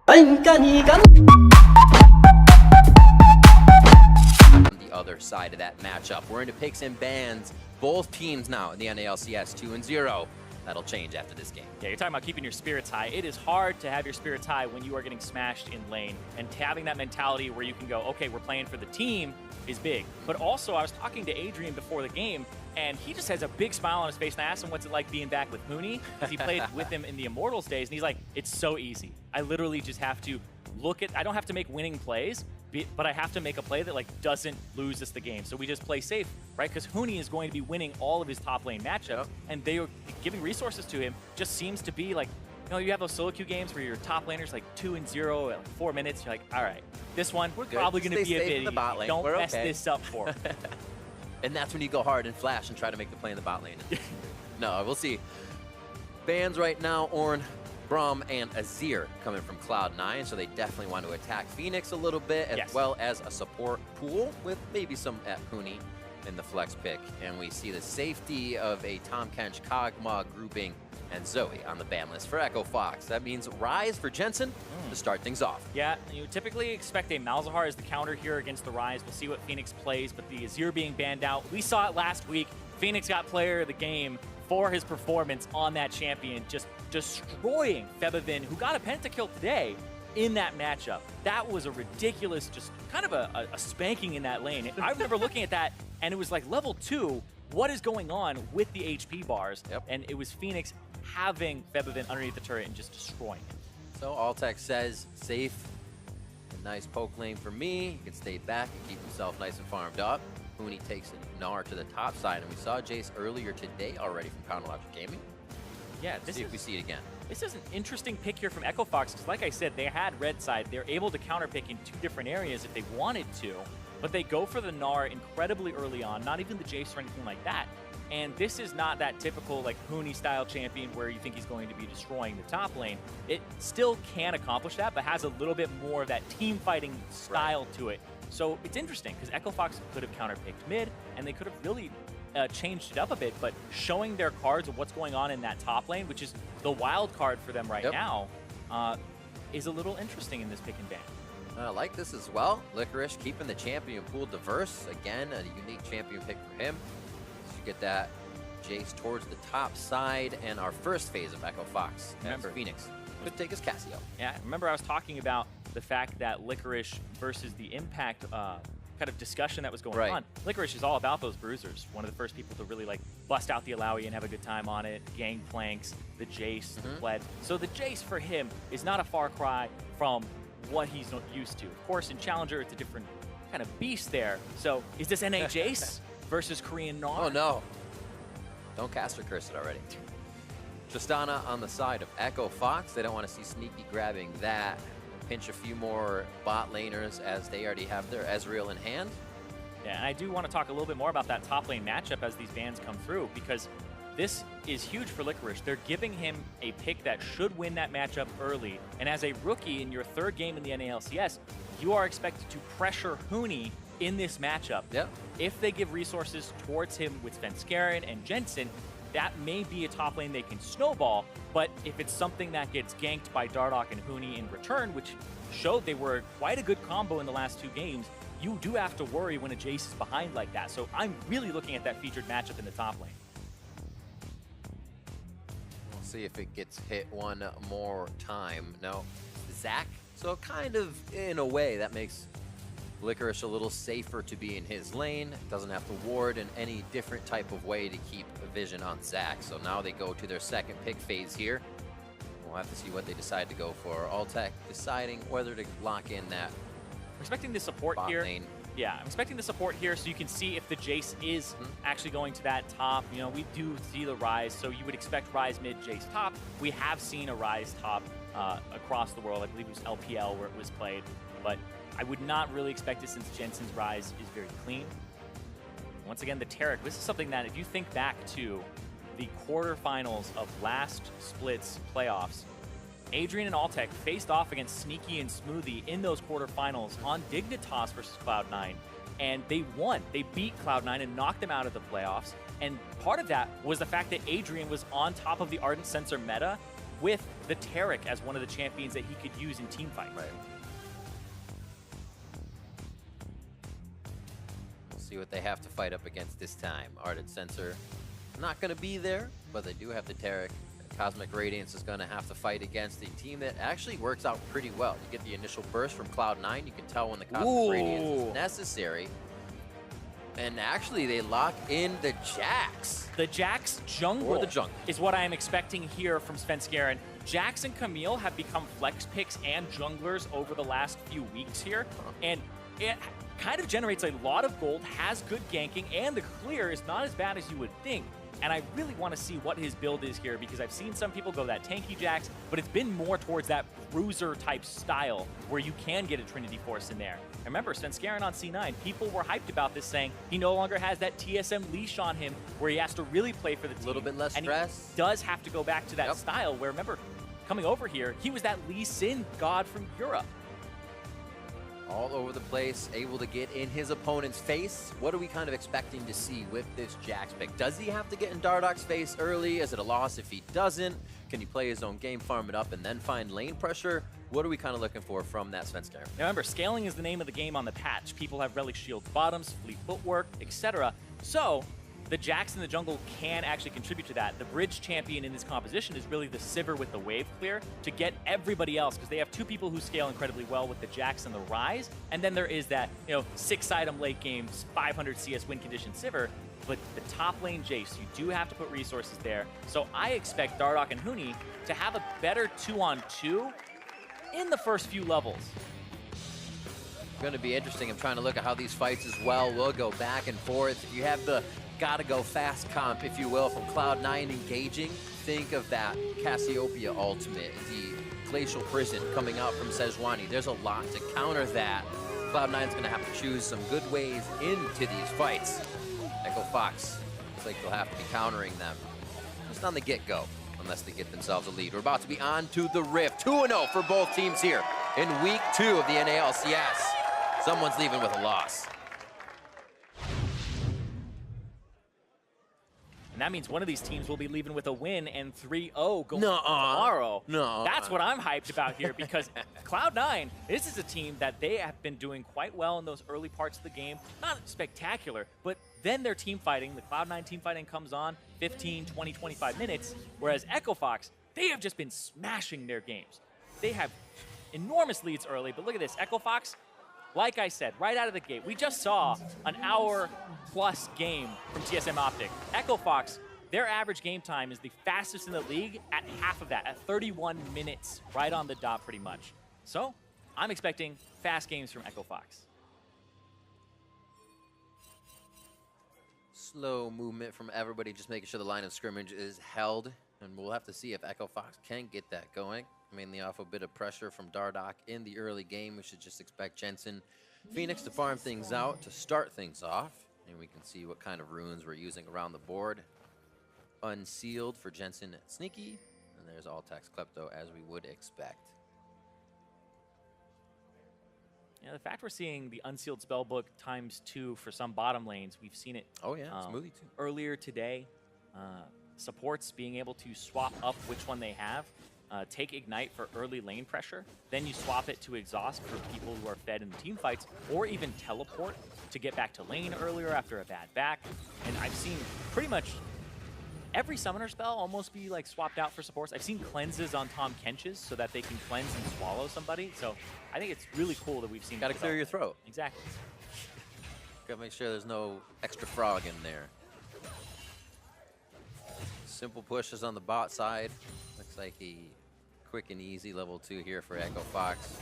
The other side of that matchup, we're into picks and bans. Both teams now in the NALCS 2-0. That'll change after this game. Yeah, you're talking about keeping your spirits high. It is hard to have your spirits high when you are getting smashed in lane, and having that mentality where you can go, okay, we're playing for the team is big. But also, I was talking to Adrian before the game, and he just has a big smile on his face, and I asked him what's it like being back with Hooney, because he played with him in the Immortals days, and he's like, it's so easy. I literally just have to I don't have to make winning plays, but I have to make a play that doesn't lose us the game. So we just play safe, right? Because Hooney is going to be winning all of his top lane matchups, and they are giving resources to him. Just seems to be you have those solo queue games where your top laner's 2-0 at 4 minutes. You're like, all right, this one we're probably going to be a bit easy. Don't mess this up for him. And that's when you go hard and flash and try to make the play in the bot lane. No, we'll see. Bans right now, Ornn, Braum, and Azir coming from Cloud9, so they definitely want to attack Phoenix a little bit, as well as a support pool with maybe some at Hooney in the flex pick. And we see the safety of a Tahm Kench Kog'Maw grouping and Zoe on the ban list for Echo Fox. That means Ryze for Jensen to start things off. Yeah, you typically expect a Malzahar as the counter here against the Ryze. We'll see what Phoenix plays, but the Azir being banned out, we saw it last week. Phoenix got player of the game for his performance on that champion, just destroying Febiven, who got a pentakill today in that matchup. That was a ridiculous, just kind of a spanking in that lane. I remember looking at that, and it was like level 2. What is going on with the HP bars? And it was Phoenix having Febiven underneath the turret and just destroying it. So Altec says, safe, a nice poke lane for me. He can stay back and keep himself nice and farmed up. Hooney takes a Gnar to the top side, and we saw Jace earlier today already from Chronologic Gaming. Yeah, See if we see it again. This is an interesting pick here from Echo Fox, because like I said, they had red side. They're able to counterpick in 2 different areas if they wanted to, but they go for the Gnar incredibly early on, not even the Jace or anything like that. And this is not that typical Hooney style champion where you think he's going to be destroying the top lane. It still can accomplish that, but has a little bit more of that team fighting style to it. So it's interesting, because Echo Fox could have counterpicked mid, and they could have really changed it up a bit, but showing their cards of what's going on in that top lane, which is the wild card for them right now, is a little interesting in this pick and ban. I like this as well. Licorice keeping the champion pool diverse. Again, a unique champion pick for him. So you get that Jace towards the top side, and our first phase of Echo Fox. Remember, Phoenix could take his Cassio. Yeah, remember I was talking about the fact that Licorice versus the Impact kind of discussion that was going on. Licorice is all about those bruisers. One of the first people to really bust out the Alawi and have a good time on it. Gangplanks, the Jace, the Pled. So the Jace for him is not a far cry from what he's not used to. Of course, in Challenger, it's a different kind of beast there. So is this NA Jace versus Korean Gnar? Oh no. Don't cast or curse it already. Tristana on the side of Echo Fox. They don't want to see Sneaky grabbing that. Pinch a few more bot laners as they already have their Ezreal in hand. Yeah, and I do want to talk a little bit more about that top lane matchup as these bans come through, because this is huge for Licorice. They're giving him a pick that should win that matchup early, and as a rookie in your 3rd game in the NALCS, you are expected to pressure Hooney in this matchup. If they give resources towards him with Svenskeren and Jensen, that may be a top lane they can snowball, but if it's something that gets ganked by Dardoch and Hooney in return, which showed they were quite a good combo in the last 2 games, you do have to worry when a Jace is behind like that. So I'm really looking at that featured matchup in the top lane. We'll see if it gets hit one more time. No, Zach. So kind of, in a way, that makes Licorice a little safer to be in his lane. Doesn't have to ward in any different type of way to keep a vision on Zach. So now they go to their 2nd pick phase here. We'll have to see what they decide to go for. Altec deciding whether to lock in that. I'm expecting the support here. Lane. Yeah, I'm expecting the support here so you can see if the Jace is actually going to that top. You know, we do see the Ryze, so you would expect Ryze mid, Jace top. We have seen a Ryze top across the world. I believe it was LPL where it was played, but I would not really expect it since Jensen's Ryze is very clean. Once again, the Taric, this is something that if you think back to the quarterfinals of last Split's playoffs, Adrian and Altec faced off against Sneaky and Smoothie in those quarterfinals on Dignitas versus Cloud9, and they won. They beat Cloud9 and knocked them out of the playoffs, and part of that was the fact that Adrian was on top of the Ardent Sensor meta with the Tarek as one of the champions that he could use in team fights. Right. See what they have to fight up against this time. Ardent Sensor not going to be there, but they do have the Tarek. Cosmic Radiance is going to have to fight against a team that actually works out pretty well. You get the initial burst from Cloud9. You can tell when the Cosmic Radiance is necessary. And actually, they lock in the Jax. The Jax jungle, or the jungle is what I am expecting here from Svenskeren. Jax and Camille have become flex picks and junglers over the last few weeks here. And it kind of generates a lot of gold, has good ganking, and the clear is not as bad as you would think. And I really want to see what his build is here, because I've seen some people go that tanky Jax, but it's been more towards that bruiser type style where you can get a Trinity Force in there. And remember, Svenskeren on C9, people were hyped about this, saying he no longer has that TSM leash on him where he has to really play for the team. A little bit less and stress. He does have to go back to that style where, remember, coming over here, he was that Lee Sin god from Europe. All over the place, able to get in his opponent's face. What are we kind of expecting to see with this Jax pick? Does he have to get in Dardoch's face early? Is it a loss if he doesn't? Can he play his own game, farm it up, and then find lane pressure? What are we kind of looking for from that Svenskeren? Now remember, scaling is the name of the game on the patch. People have Relic Shield bottoms, fleet footwork, etc. So the Jax in the jungle can actually contribute to that. The bridge champion in this composition is really the Sivir with the wave clear to get everybody else, because they have two people who scale incredibly well with the Jax and the Rise, and then there is that 6-item late game 500 CS win condition Sivir. But the top lane Jace, you do have to put resources there. So I expect Dardoch and Huni to have a better 2-on-2 in the first few levels. Going to be interesting. I'm trying to look at how these fights as well will go back and forth. You have the gotta go fast comp, if you will, from Cloud9 engaging. Think of that Cassiopeia ultimate, the Glacial Prison coming out from Sejuani. There's a lot to counter that. Cloud9's gonna have to choose some good ways into these fights. Echo Fox looks like they'll have to be countering them just on the get-go, unless they get themselves a lead. We're about to be on to the Rift. 2-0 for both teams here in week 2 of the NALCS. Someone's leaving with a loss. And that means one of these teams will be leaving with a win and 3-0 going tomorrow. That's what I'm hyped about here, because Cloud9, this is a team that they have been doing quite well in those early parts of the game. Not spectacular, but then their team fighting, the Cloud9 team fighting comes on 15, 20, 25 minutes, whereas Echo Fox, they have just been smashing their games. They have enormous leads early, but look at this, Echo Fox, like I said, right out of the gate, we just saw an hour-plus game from TSM Optic. Echo Fox, their average game time is the fastest in the league at half of that, at 31 minutes, right on the dot pretty much. So, I'm expecting fast games from Echo Fox. Slow movement from everybody, just making sure the line of scrimmage is held. And we'll have to see if Echo Fox can get that going. Mainly off a bit of pressure from Dardoch in the early game. We should just expect Jensen Phoenix to farm things out to start things off. And we can see what kind of runes we're using around the board. Unsealed for Jensen Sneaky. And there's All-Tax Klepto as we would expect. Yeah, the fact we're seeing the Unsealed Spellbook ×2 for some bottom lanes, we've seen it Smoothie too. Earlier today. Supports being able to swap up which one they have. Take Ignite for early lane pressure, then you swap it to Exhaust for people who are fed in the team fights, or even Teleport to get back to lane earlier after a bad back. And I've seen pretty much every summoner spell almost be like swapped out for supports. I've seen cleanses on Tom Kench's so that they can cleanse and swallow somebody. So I think it's really cool that we've seen. Gotta clear your throat. Exactly. Gotta make sure there's no extra frog in there. Simple pushes on the bot side. Looks like a quick and easy level 2 here for Echo Fox.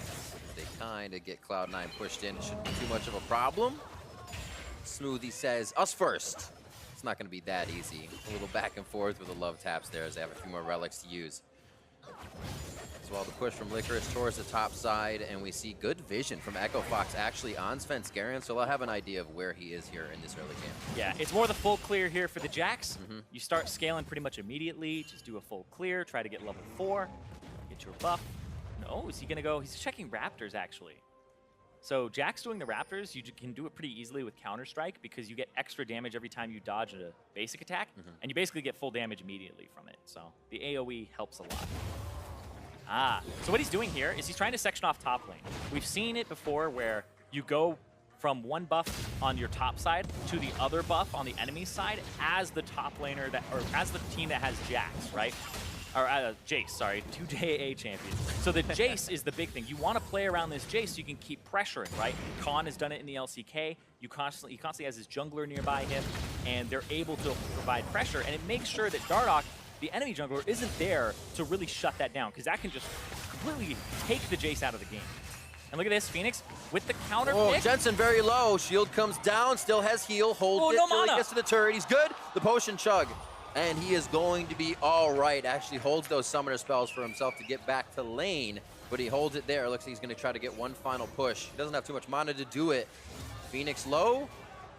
They kind of get Cloud9 pushed in. It shouldn't be too much of a problem. Smoothie says, us first. It's not going to be that easy. A little back and forth with the love taps there as they have a few more relics to use. As well, the push from Licorice towards the top side, and we see good vision from Echo Fox actually on Svenskeren, so I'll have an idea of where he is here in this early game. Yeah, it's more the full clear here for the Jax. You start scaling pretty much immediately. Just do a full clear, try to get level 4, get your buff. No, is he going to go? He's checking Raptors, actually. So Jack's doing the Raptors, you can do it pretty easily with Counter-Strike because you get extra damage every time you dodge a basic attack, and you basically get full damage immediately from it. So the AoE helps a lot. So what he's doing here is he's trying to section off top lane. We've seen it before where you go from one buff on your top side to the other buff on the enemy side as the top laner or as the team that has Jax, right? Or Jace, sorry, 2JA champions. So the Jace is the big thing. You want to play around this Jace so you can keep pressuring, right? Khan has done it in the LCK. He constantly has his jungler nearby him, and they're able to provide pressure, and it makes sure that Dardoch, the enemy jungler, isn't there to really shut that down, because that can just completely take the Jace out of the game. And look at this, Phoenix with the counter pick. Jensen very low. Shield comes down, still has heal, holds it till he gets to the turret. He's good. The potion chug. And he is going to be all right. Actually holds those summoner spells for himself to get back to lane, but he holds it there. Looks like he's going to try to get one final push. He doesn't have too much mana to do it. Phoenix low.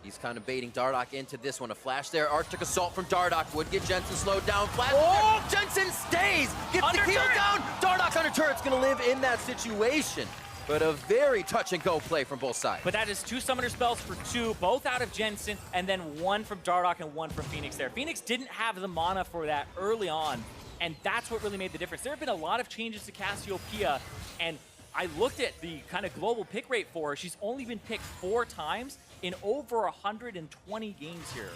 He's kind of baiting Dardoch into this one. A flash there. Arctic Assault from Dardoch would get Jensen slowed down. Flash there. Jensen stays. Gets the kill down. Dardoch under turret's going to live in that situation. But a very touch-and-go play from both sides. But that is 2 summoner spells for 2, both out of Jensen, and then 1 from Dardoch and 1 from Phoenix there. Phoenix didn't have the mana for that early on, and that's what really made the difference. There have been a lot of changes to Cassiopeia, and I looked at the kind of global pick rate for her. She's only been picked 4 times in over 120 games here.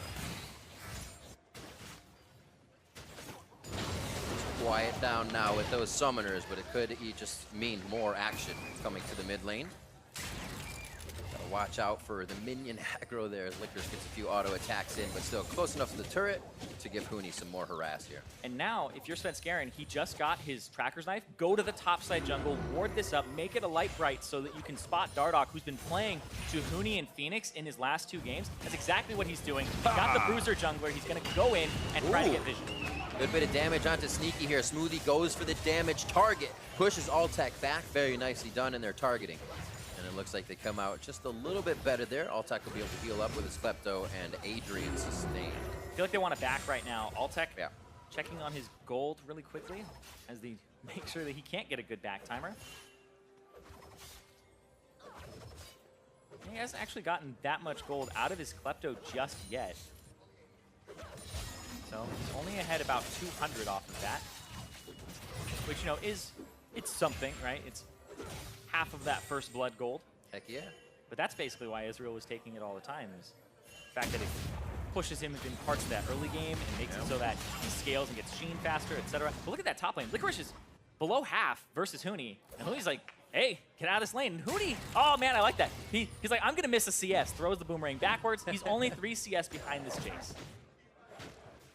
Quiet down now with those summoners, but it could just mean more action coming to the mid lane. Gotta watch out for the minion aggro there as Licorice gets a few auto attacks in, but still close enough to the turret to give Huni some more harass here. And now, if you're Svenskeren, he just got his Tracker's Knife. Go to the top side jungle, ward this up, make it a light bright so that you can spot Dardoch, who's been playing to Huni and Phoenix in his last 2 games. That's exactly what he's doing. He got the Bruiser jungler. He's gonna go in and try to get vision. Good bit of damage onto Sneaky here. Smoothie goes for the damage target. Pushes Altec back. Very nicely done in their targeting. And it looks like they come out just a little bit better there. Altec will be able to heal up with his Klepto and Adrian sustain. I feel like they want to back right now. Altec checking on his gold really quickly as they make sure that he can't get a good back timer. He hasn't actually gotten that much gold out of his Klepto just yet. So he's only ahead about 200 off of that, which, you know, it's something, right? It's half of that first blood gold. Heck yeah. But that's basically why Israel was taking it all the time, is the fact that it pushes him in parts of that early game and makes it so that he scales and gets Sheen faster, etc. But look at that top lane. Licorice is below half versus Huni, and Huni's like, hey, get out of this lane. And Huni, oh man, I like that. He's like, I'm gonna miss a CS, throws the boomerang backwards. He's only 3 CS behind this Jace.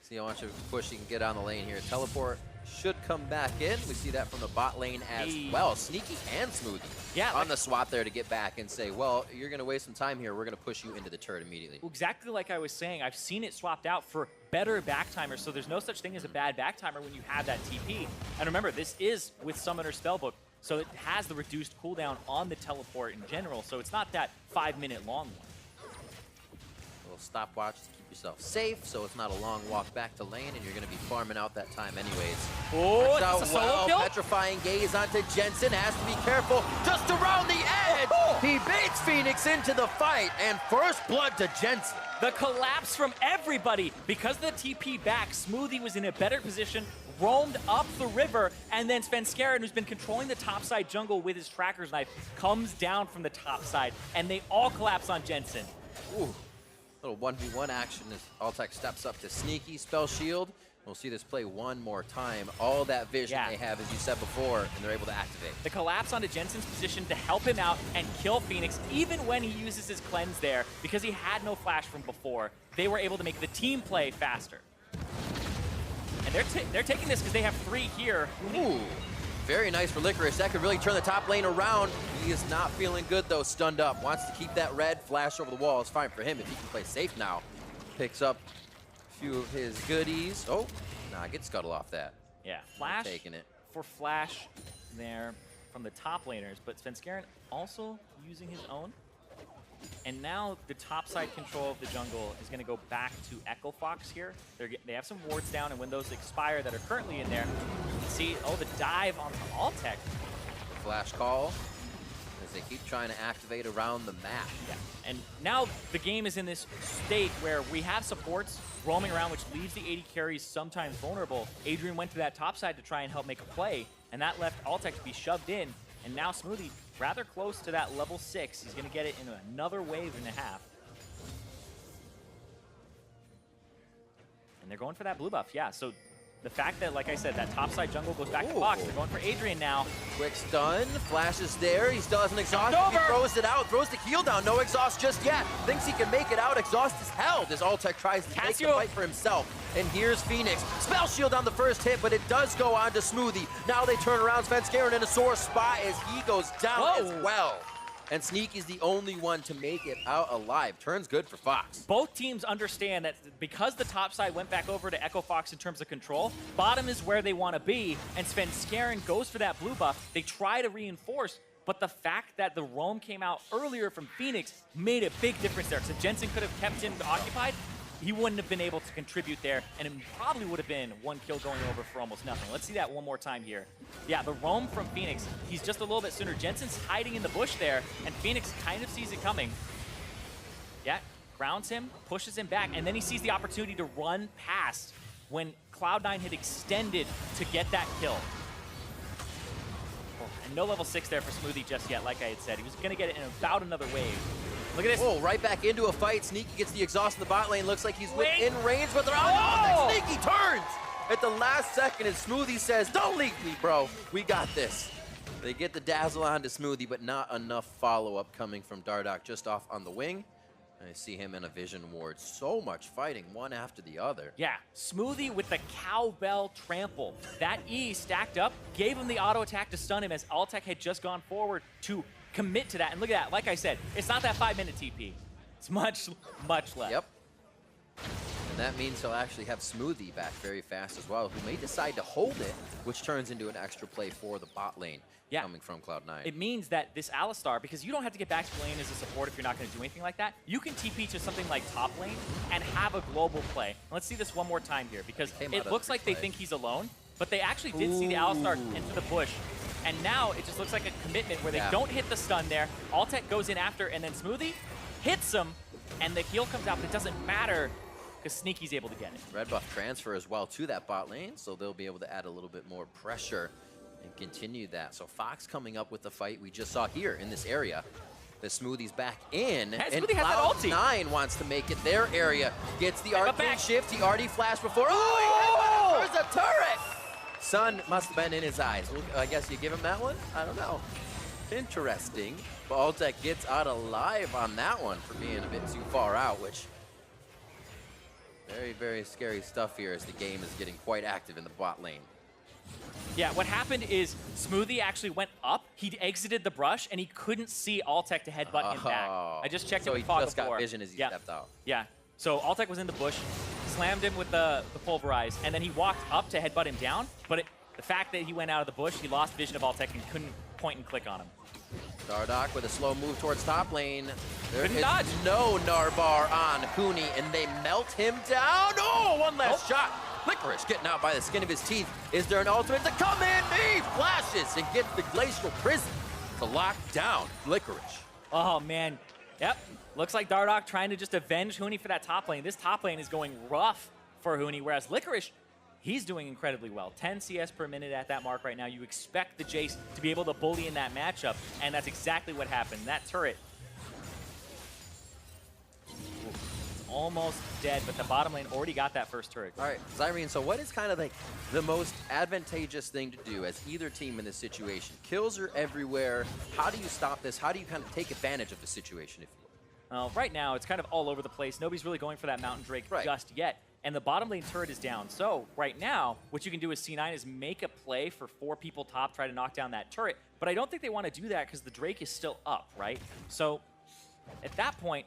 See how much of a push he can get on the lane here. Teleport should come back in. We see that from the bot lane as well. Sneaky and Smoothie on the swap there to get back and say, well, you're going to waste some time here. We're going to push you into the turret immediately. Well, exactly like I was saying, I've seen it swapped out for better back timers, so there's no such thing as a bad back timer when you have that TP. And remember, this is with Summoner Spellbook, so it has the reduced cooldown on the teleport in general, so it's not that 5-minute long one. A little stopwatch to keep yourself safe, so it's not a long walk back to lane, and you're going to be farming out that time anyways. Oh, it's a solo kill? Petrifying gaze onto Jensen, has to be careful, just around the edge! He baits Phoenix into the fight, and first blood to Jensen. The collapse from everybody. Because of the TP back, Smoothie was in a better position, roamed up the river, and then Svenskeren, who's been controlling the topside jungle with his Tracker's Knife, comes down from the top side, and they all collapse on Jensen. Ooh. Little 1v1 action as Altec steps up to Sneaky, spell shield. We'll see this play one more time. All that vision they have, as you said before, and they're able to activate. The collapse onto Jensen's position to help him out and kill Phoenix, even when he uses his cleanse there, because he had no flash from before. They were able to make the team play faster. And they're taking this because they have 3 here. Ooh. Very nice for Licorice. That could really turn the top lane around. He is not feeling good, though, stunned up. Wants to keep that red flash over the wall. It's fine for him if he can play safe now. Picks up a few of his goodies. Oh, nah, get Scuttle off that. Yeah, flash taking it for flash there from the top laners, but Svenskeren also using his own. And now the top side control of the jungle is going to go back to Echo Fox here. They have some wards down, and when those expire that are currently in there, you can see, oh, the dive on Altec. Flash call. As they keep trying to activate around the map. Yeah. And now the game is in this state where we have supports roaming around, which leaves the AD carries sometimes vulnerable. Adrian went to that top side to try and help make a play, and that left Altec to be shoved in. And now Smoothie rather close to that level 6. He's going to get it in another wave and a half. And they're going for that blue buff, yeah. So the fact that, like I said, that topside jungle goes back to Fox. They're going for Adrian now. Quick stun, Flash is there. He still has an exhaust. He throws it out, throws the heal down. No exhaust just yet. Thinks he can make it out. Exhaust is held as Altec tries to take the fight for himself. And here's Phoenix. Spell shield on the first hit, but it does go on to Smoothie. Now they turn around. Svenskeren in a sore spot as he goes down as well. And Sneaky's the only one to make it out alive. Turns good for Fox. Both teams understand that because the top side went back over to Echo Fox in terms of control, bottom is where they want to be, and Svenskeren goes for that blue buff. They try to reinforce, but the fact that the roam came out earlier from Phoenix made a big difference there. So Jensen could have kept him occupied. He wouldn't have been able to contribute there, and it probably would have been one kill going over for almost nothing. Let's see that one more time here. Yeah, the roam from Phoenix, he's just a little bit sooner. Jensen's hiding in the bush there, and Phoenix kind of sees it coming. Yeah, grounds him, pushes him back, and then he sees the opportunity to run past when Cloud9 had extended to get that kill. And no level 6 there for Smoothie just yet, like I had said. He was going to get it in about another wave. Look at this. Oh, right back into a fight. Sneaky gets the exhaust in the bot lane. Looks like he's within range, but they're on. Sneaky turns at the last second, and Smoothie says, "Don't leave me, bro. We got this." They get the dazzle onto Smoothie, but not enough follow-up coming from Dardoch just off on the wing. I see him in a vision ward. So much fighting, one after the other. Yeah, Smoothie with the cowbell trample. That E stacked up, gave him the auto attack to stun him as Altec had just gone forward to commit to that. And look at that, like I said, it's not that 5-minute TP. It's much, much less. Yep. And that means he'll actually have Smoothie back very fast as well, who may decide to hold it, which turns into an extra play for the bot lane coming from Cloud9. It means that this Alistar, because you don't have to get back to lane as a support if you're not going to do anything like that, you can TP to something like top lane and have a global play. And let's see this one more time here, because it looks like they think he's alone, but they actually did see the Alistar into the bush. And now it just looks like a commitment where they don't hit the stun there. Altec goes in after, and then Smoothie hits him, and the heal comes out, but it doesn't matter because Sneaky's able to get it. Red buff transfer as well to that bot lane, so they'll be able to add a little bit more pressure and continue that. So Fox coming up with the fight we just saw here in this area. The Smoothie's back in, and Cloud9 wants to make it their area. Gets the arcane shift, he already flashed before. Oh, there's a turret! Sun must have been in his eyes. Well, I guess you give him that one? I don't know. Interesting. But Altec gets out alive on that one for being a bit too far out, which very, very scary stuff here as the game is getting quite active in the bot lane. Yeah, what happened is Smoothie actually went up, he exited the brush, and he couldn't see Altec to headbutt him back. I just checked it with Fog before. So he just got vision as he stepped out. Yeah, so Altec was in the bush, slammed him with the pulverize, and then he walked up to headbutt him down, but the fact that he went out of the bush, he lost vision of Altec and couldn't point and click on him. Dardoch with a slow move towards top lane. There is no Narbar on Huni, and they melt him down. Oh, one last shot. Licorice getting out by the skin of his teeth. Is there an ultimate to come in? He flashes and gets the Glacial Prison to lock down Licorice. Oh, man. Yep. Looks like Dardoch trying to just avenge Huni for that top lane. This top lane is going rough for Huni, whereas Licorice, he's doing incredibly well. 10 CS per minute at that mark right now. You expect the Jace to be able to bully in that matchup, and that's exactly what happened. That turret almost dead, but the bottom lane already got that first turret. All right, Zyrene, so what is kind of like the most advantageous thing to do as either team in this situation? Kills are everywhere. How do you stop this? How do you kind of take advantage of the situation, if you will? Right now, it's kind of all over the place. Nobody's really going for that Mountain Drake just yet. And the bottom lane turret is down. So right now, what you can do as C9 is make a play for 4 people top, try to knock down that turret. But I don't think they want to do that because the Drake is still up, right? So at that point,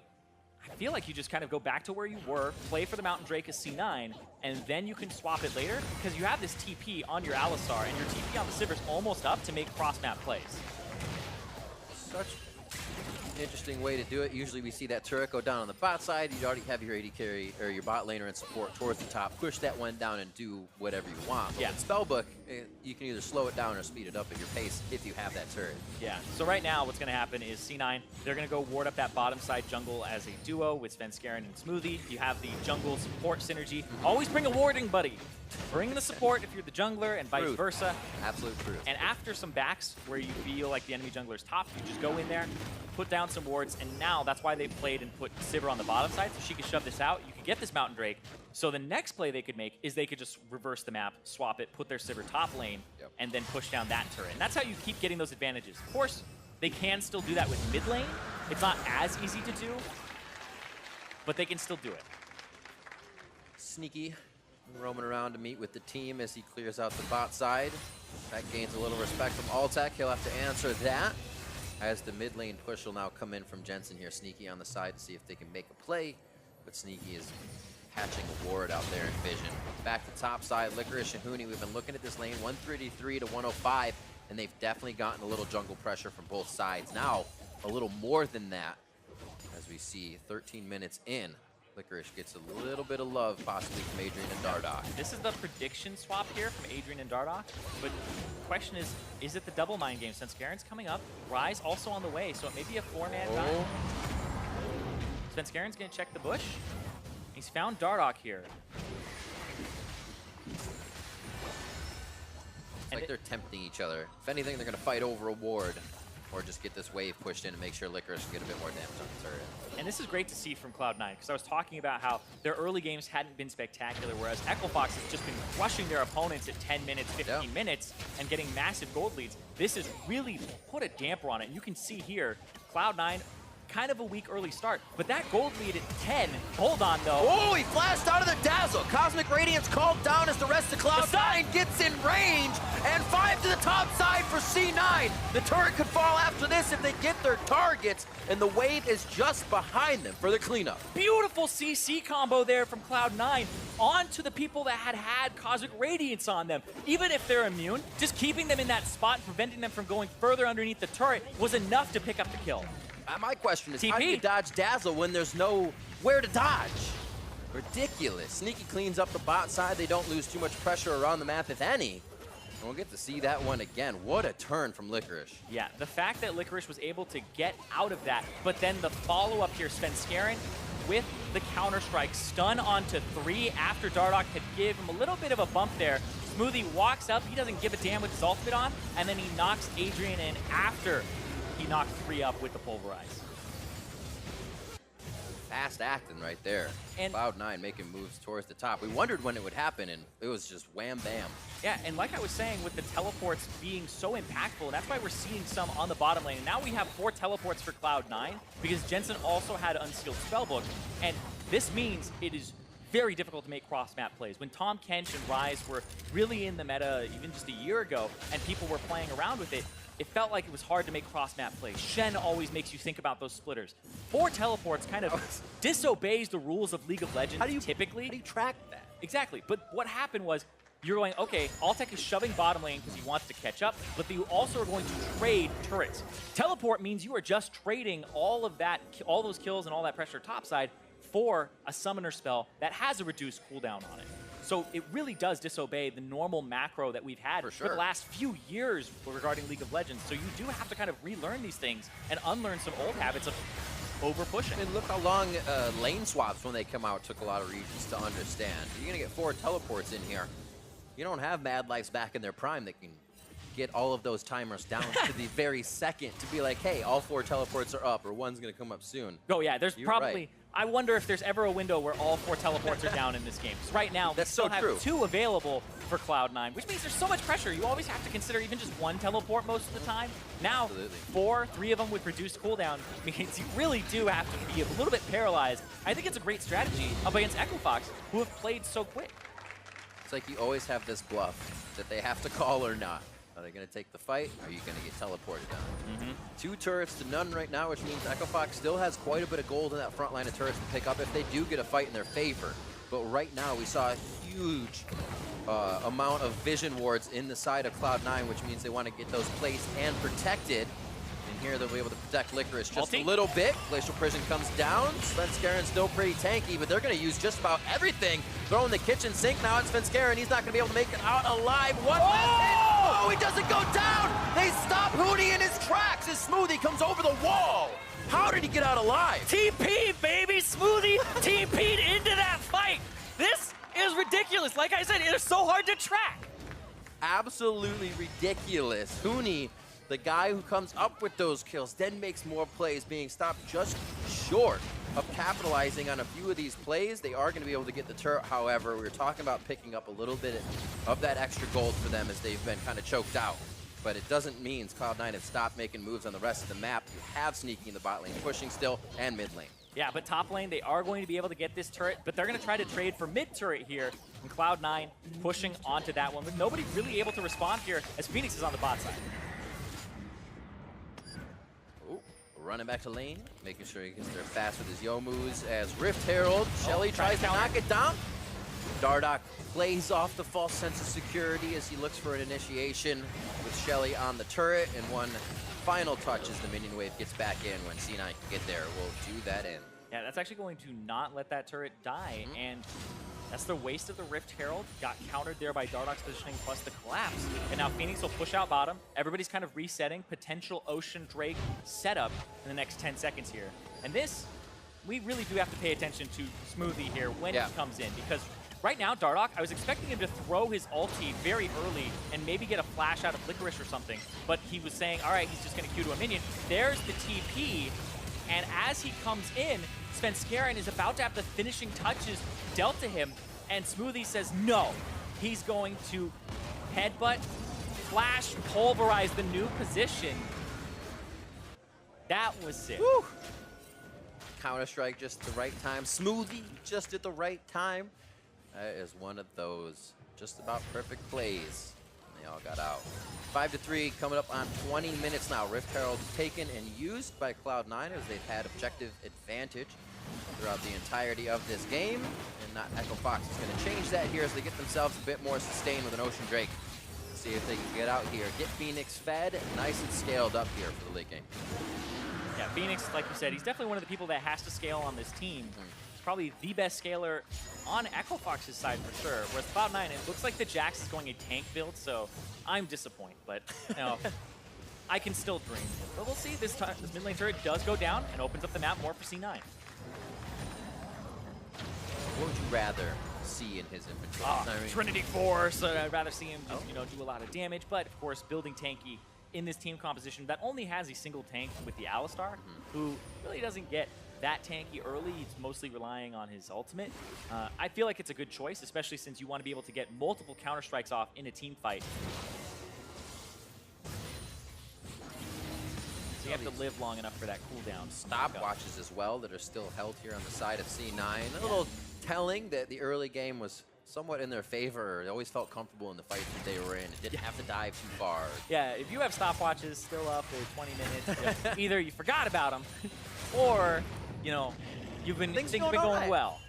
I feel like you just kind of go back to where you were, play for the Mountain Drake as C9, and then you can swap it later because you have this TP on your Alistar, and your TP on the Sivir's almost up to make cross-map plays. Such interesting way to do it. Usually we see that turret go down on the bot side. You already have your AD carry or your bot laner and support towards the top. Push that one down and do whatever you want. But with Spellbook, you can either slow it down or speed it up at your pace if you have that turret. Yeah, so right now what's going to happen is C9, they're going to go ward up that bottom side jungle as a duo with Svenskeren and Smoothie. You have the jungle support synergy. Always bring a warding buddy. Bring the support if you're the jungler and vice versa. Absolute truth. And after some backs where you feel like the enemy jungler's top, you just go in there, put down some wards, and now that's why they played and put Sivir on the bottom side, so she could shove this out. You could get this Mountain Drake. So the next play they could make is they could just reverse the map, swap it, put their Sivir top lane, and then push down that turret. And that's how you keep getting those advantages. Of course, they can still do that with mid lane. It's not as easy to do, but they can still do it. Sneaky roaming around to meet with the team as he clears out the bot side. That gains a little respect from Altec. He'll have to answer that as the mid lane push will now come in from Jensen here. Sneaky on the side to see if they can make a play, but Sneaky is hatching a ward out there in vision. Back to top side, Licorice and Huni. We've been looking at this lane, 133 to 105, and they've definitely gotten a little jungle pressure from both sides. Now, a little more than that, as we see 13 minutes in. Licorice gets a little bit of love, possibly from Adrian and Dardoch. This is the prediction swap here from Adrian and Dardoch, but the question is it the double mind game? Since Garen's coming up, Rise also on the way, so it may be a 4-man guy. Svenskaren's going to check the bush. He's found Dardoch here. It's like they're tempting each other. If anything, they're going to fight over a ward or just get this wave pushed in and make sure Licorice can get a bit more damage on the turret. And this is great to see from Cloud9, because I was talking about how their early games hadn't been spectacular, whereas Equifox has just been crushing their opponents at 10 minutes, 15 minutes, and getting massive gold leads. This has really put a damper on it. And you can see here, Cloud9, kind of a weak early start, but that gold lead at 10, hold on though. Oh, he flashed out of the dazzle. Cosmic Radiance called down as the rest of Cloud9 gets in range, and 5 to the top side for C9. The turret could fall after this if they get their targets, and the wave is just behind them for the cleanup. Beautiful CC combo there from Cloud9 onto the people that had Cosmic Radiance on them. Even if they're immune, just keeping them in that spot and preventing them from going further underneath the turret was enough to pick up the kill. My question is, TP. how do you dodge Dazzle when there's no where to dodge? Ridiculous. Sneaky cleans up the bot side. They don't lose too much pressure around the map, if any. And we'll get to see that one again. What a turn from Licorice. Yeah, the fact that Licorice was able to get out of that, but then the follow-up here, Svenskeren with the counter-strike, stun onto 3 after Dardoch had given him a little bit of a bump there. Smoothie walks up, he doesn't give a damn with his ultimate on, and then he knocks Adrian in after he knocked 3 up with the Pulverize. Fast acting right there. And Cloud9 making moves towards the top. We wondered when it would happen, and it was just wham bam. Yeah, and like I was saying, with the teleports being so impactful, and that's why we're seeing some on the bottom lane. And now we have 4 teleports for Cloud9, because Jensen also had Unsealed Spellbook, and this means it is very difficult to make cross-map plays. When Tom Kench and Rise were really in the meta even just a year ago, and people were playing around with it, it felt like it was hard to make cross-map plays. Shen always makes you think about those splitters. 4 teleports kind of disobeys the rules of League of Legends typically. How do you track that? Exactly, but what happened was, you're going, okay, Altec is shoving bottom lane because he wants to catch up, but you also are going to trade turrets. Teleport means you are just trading all of that, all those kills and all that pressure topside for a summoner spell that has a reduced cooldown on it. So it really does disobey the normal macro that we've had for the last few years regarding League of Legends. So you do have to kind of relearn these things and unlearn some old habits of over pushing. And look how long lane swaps when they come out took a lot of regions to understand. You're going to get 4 teleports in here. You don't have Mad Lives back in their prime that can get all of those timers down to the very second to be like, hey, all 4 teleports are up or one's going to come up soon. Oh yeah, there's probably... I wonder if there's ever a window where all 4 teleports are down in this game. Because right now, they still have 2 available for Cloud9, which means there's so much pressure. You always have to consider even just 1 teleport most of the time. Now, 4, 3 of them with reduced cooldown means you really do have to be a little bit paralyzed. I think it's a great strategy up against Equifox, who have played so quick. It's like you always have this bluff that they have to call or not. Are they going to take the fight? Or are you going to get teleported down? 2 turrets to none right now, which means Equifox still has quite a bit of gold in that front line of turrets to pick up if they do get a fight in their favor. But right now, we saw a huge amount of vision wards in the side of Cloud9, which means they want to get those placed and protected. And here. They'll be able to protect Licorice just Ulti. a little bit. Glacial Prison comes down. Svenskeren still pretty tanky, but they're going to use just about everything. Throwing the kitchen sink. Now it's Svenskeren. He's not going to be able to make it out alive. One last hit. Oh, he doesn't go down. They stop Huni in his tracks as Smoothie comes over the wall. How did he get out alive? TP, baby! Smoothie TP'd into that fight. This is ridiculous. Like I said, it is so hard to track. Absolutely ridiculous. Huni, the guy who comes up with those kills, then makes more plays, being stopped just short of capitalizing on a few of these plays. They are going to be able to get the turret, however. We were talking about picking up a little bit of that extra gold for them as they've been kind of choked out. But it doesn't mean Cloud9 has stopped making moves on the rest of the map. You have Sneaky in the bot lane, pushing still, and mid lane. Yeah, but top lane, they are going to be able to get this turret, but they're going to try to trade for mid turret here. And Cloud9 pushing onto that one, with nobody really able to respond here as Phoenix is on the bot side. Ooh, running back to lane, making sure he gets there fast with his Yomus as Rift Herald. Shelly tries to knock it down. Dardoch plays off the false sense of security as he looks for an initiation with Shelly on the turret, and one final touch as the minion wave gets back in when C9 can get there. We'll do that in. Yeah, that's actually going to not let that turret die, and that's the waste of the Rift Herald. Got countered there by Dardoch's positioning plus the collapse. And now Phoenix will push out bottom. Everybody's kind of resetting. Potential Ocean Drake setup in the next 10 seconds here. And this, we really do have to pay attention to Smoothie here when he comes in, because right now, Dardoch, I was expecting him to throw his ulti very early and maybe get a flash out of Licorice or something, but he was saying, all right, he's just going to Q to a minion. There's the TP, and as he comes in, Svenskeren is about to have the finishing touches dealt to him, and Smoothie says no. He's going to headbutt, flash, pulverize the new position. That was sick. Woo. Counter-Strike just at the right time. Smoothie just at the right time. That is one of those just about perfect plays. And they all got out. 5-3 coming up on 20 minutes now. Rift Herald taken and used by Cloud9 as they've had objective advantage throughout the entirety of this game. And not Echo Fox is going to change that here as they get themselves a bit more sustained with an Ocean Drake. See if they can get out here. Get Phoenix fed, nice and scaled up here for the late game. Yeah, Phoenix, like you said, he's definitely one of the people that has to scale on this team. He's probably the best scaler on Echo Fox's side for sure. Whereas Cloud9, it looks like the Jax is going a tank build, so I'm disappointed. But, you know, I can still dream. But we'll see. This mid lane turret does go down and opens up the map more for C9. What would you rather see in his inventory? Trinity Force. I'd rather see him just, you know, do a lot of damage. But, of course, building tanky in this team composition that only has a single tank with the Alistar, who really doesn't get that tanky early. He's mostly relying on his ultimate. I feel like it's a good choice, especially since you want to be able to get multiple counter-strikes off in a team fight. So you have to live long enough for that cooldown. Stopwatches as well that are still held here on the side of C9. A little telling that the early game was somewhat in their favor. They always felt comfortable in the fight that they were in. It didn't have to dive too far. Yeah, if you have stopwatches still up for 20 minutes, either you forgot about them, or, you know, things have been going well.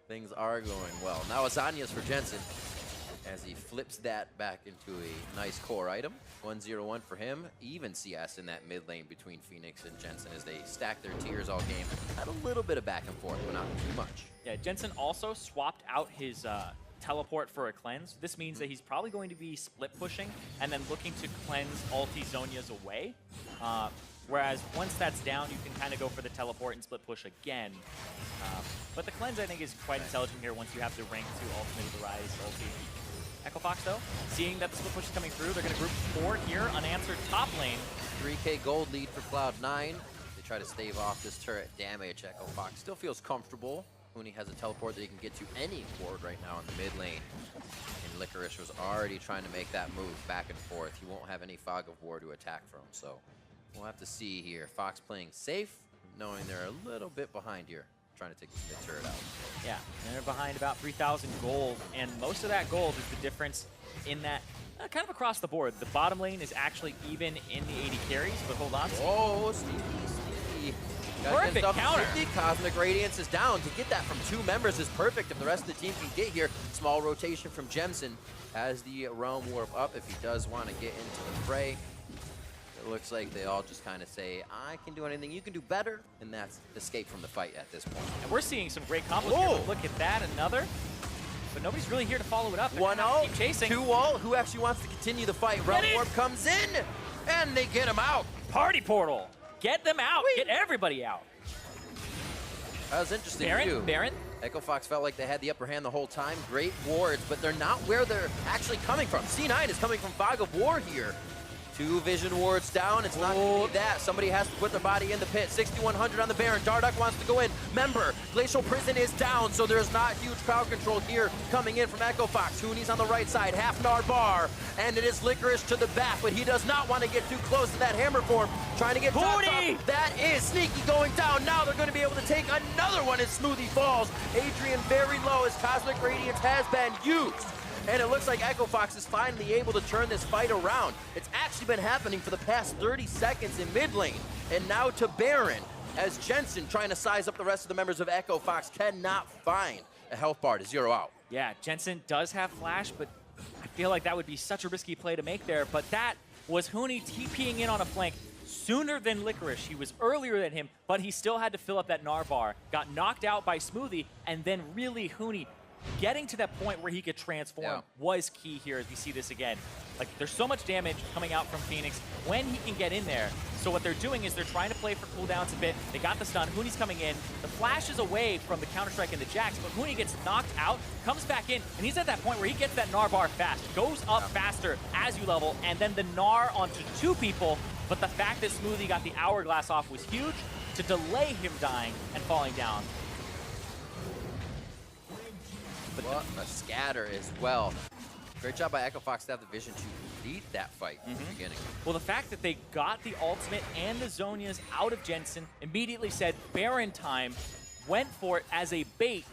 Things are going well. Now it's Anya's for Jensen as he flips that back into a nice core item. 1-0-1 for him. Even CS in that mid lane between Phoenix and Jensen as they stack their tiers all game. Had a little bit of back and forth, but not too much. Yeah, Jensen also swapped out his teleport for a cleanse. This means that he's probably going to be split pushing and then looking to cleanse ulti Zhonya's away. Whereas once that's down, you can kind of go for the teleport and split push again. But the cleanse, I think, is quite intelligent here once you have the rank 2 ultimate the Rise ulti. Echo Fox, though, seeing that the split push is coming through, they're going to group 4 here, unanswered top lane. 3K gold lead for Cloud9. They try to stave off this turret damage. Echo Fox still feels comfortable. Huni has a teleport that he can get to any ward right now in the mid lane. And Licorice was already trying to make that move back and forth. He won't have any Fog of War to attack from, so we'll have to see here. Fox playing safe, knowing they're a little bit behind here, trying to take this mid turret out. Yeah, and they're behind about 3,000 gold, and most of that gold is the difference in that kind of across the board. The bottom lane is actually even in the 80 carries, but hold on. Oh, sneaky. Perfect counter. 50. Cosmic Radiance is down. To get that from 2 members is perfect if the rest of the team can get here. Small rotation from Jensen as the Realm Warp up if he does want to get into the fray. It looks like they all just kind of say, I can do anything, you can do better, and that's escape from the fight at this point. And we're seeing some great combos here. Look at that, another. But nobody's really here to follow it up. 1-0, keep chasing. 2-0. Who actually wants to continue the fight? Realm Warp comes in, and they get him out. Party portal. Get them out. Get everybody out. That was interesting too. Baron. Echo Fox felt like they had the upper hand the whole time. Great wards, but they're not where they're actually coming from. C9 is coming from Fog of War here. 2 vision wards down. It's not going to be that. Somebody has to put their body in the pit. 6,100 on the Baron. Darduck wants to go in. Member, Glacial Prison is down, so there's not huge crowd control here coming in from Echo Fox. Hooney's on the right side. Half Gnar bar, and it is Licorice to the back, but he does not want to get too close to that hammer form. Trying to get Hooney! That is Sneaky going down. Now they're going to be able to take another one as Smoothie falls. Adrian very low as Cosmic Radiance has been used. And it looks like Echo Fox is finally able to turn this fight around. It's actually been happening for the past 30 seconds in mid lane. And now to Baron, as Jensen, trying to size up the rest of the members of Echo Fox, cannot find a health bar to 0 out. Yeah, Jensen does have flash, but I feel like that would be such a risky play to make there. But that was Hooney TPing in on a flank sooner than Licorice. He was earlier than him, but he still had to fill up that Gnar bar. Got knocked out by Smoothie, and then really Hooney getting to that point where he could transform was key here as we see this again. Like, there's so much damage coming out from Phoenix when he can get in there. So what they're doing is they're trying to play for cooldowns a bit. They got the stun. Hooney's coming in. The flash is away from the Counter-Strike and the Jax, but Hooney gets knocked out, comes back in, and he's at that point where he gets that Gnar bar fast, goes up faster as you level, and then the Gnar onto 2 people. But the fact that Smoothie got the hourglass off was huge to delay him dying and falling down. What a scatter as well. Great job by Echo Fox to have the vision to lead that fight in the beginning. Well, the fact that they got the ultimate and the Zhonya's out of Jensen, immediately said Baron time, went for it as a bait.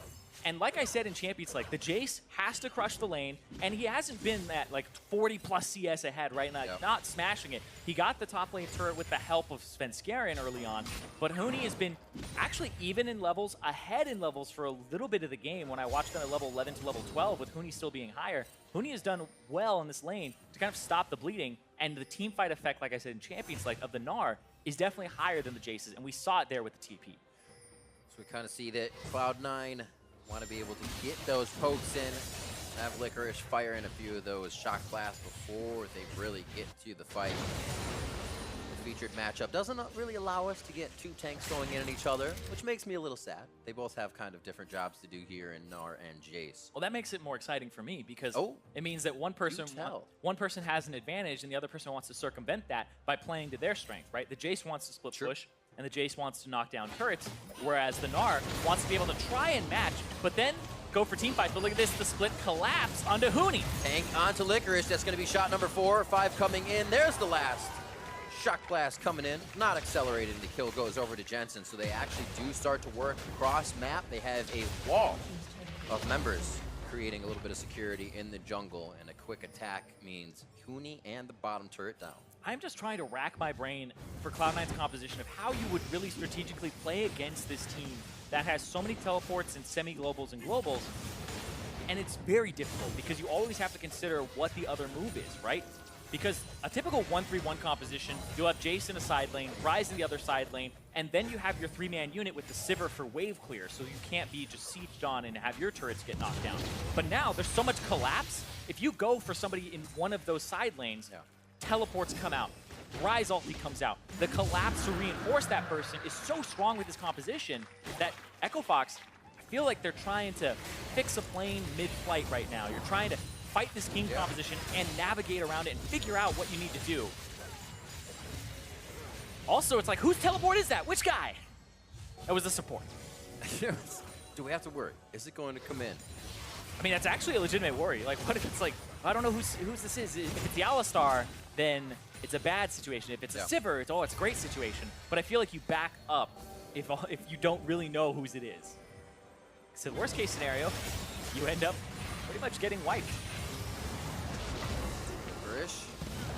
And like I said in Champions League, the Jace has to crush the lane, and he hasn't been that like 40 plus CS ahead right now, not smashing it. He got the top lane turret with the help of Svenskeren early on, but Hooney has been actually even in levels, ahead in levels for a little bit of the game. When I watched them at level 11 to level 12 with Hooney still being higher, Hooney has done well in this lane to kind of stop the bleeding, and the team fight effect, like I said in Champions League, of the Gnar is definitely higher than the Jace's, and we saw it there with the TP. So we kind of see that Cloud9 want to be able to get those pokes in, have Licorice fire in a few of those shock blasts before they really get to the fight. The featured matchup doesn't really allow us to get 2 tanks going in at each other, which makes me a little sad. They both have kind of different jobs to do here in Gnar and Jace. Well, that makes it more exciting for me because it means that one person has an advantage and the other person wants to circumvent that by playing to their strength, right? The Jace wants to split push, and the Jace wants to knock down turrets, whereas the Gnar wants to be able to try and match, but then go for team fights. But look at this, the split collapse onto Hooney. Tank onto Licorice, that's going to be shot number 4 or 5 coming in. There's the last. Shock blast coming in, not accelerated, and the kill goes over to Jensen, so they actually do start to work across map. They have a wall of members creating a little bit of security in the jungle, and a quick attack means Hooney and the bottom turret down. I'm just trying to rack my brain for Cloud9's composition of how you would really strategically play against this team that has so many teleports and semi-globals and globals. And it's very difficult because you always have to consider what the other move is, right? Because a typical 1-3-1 composition, you'll have Jace in a side lane, Ryze in the other side lane, and then you have your 3-man unit with the Sivir for wave clear, so you can't be just sieged on and have your turrets get knocked down. But now there's so much collapse. If you go for somebody in one of those side lanes, teleports come out, Ryze ulti comes out. The collapse to reinforce that person is so strong with this composition that Echo Fox, I feel like they're trying to fix a plane mid-flight right now. You're trying to fight this king composition and navigate around it and figure out what you need to do. Also, it's like, whose teleport is that? Which guy? That was the support. Do we have to worry? Is it going to come in? I mean, that's actually a legitimate worry. Like, what if it's like, I don't know whose this is. If it's the Alistar, then it's a bad situation. If it's a Sivir, it's a great situation. But I feel like you back up if you don't really know whose it is. So the worst case scenario, you end up pretty much getting wiped. Grish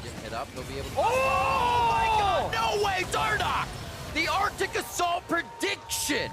getting hit up, he'll be able to... Oh my god, no way, Darduck! The Arctic Assault prediction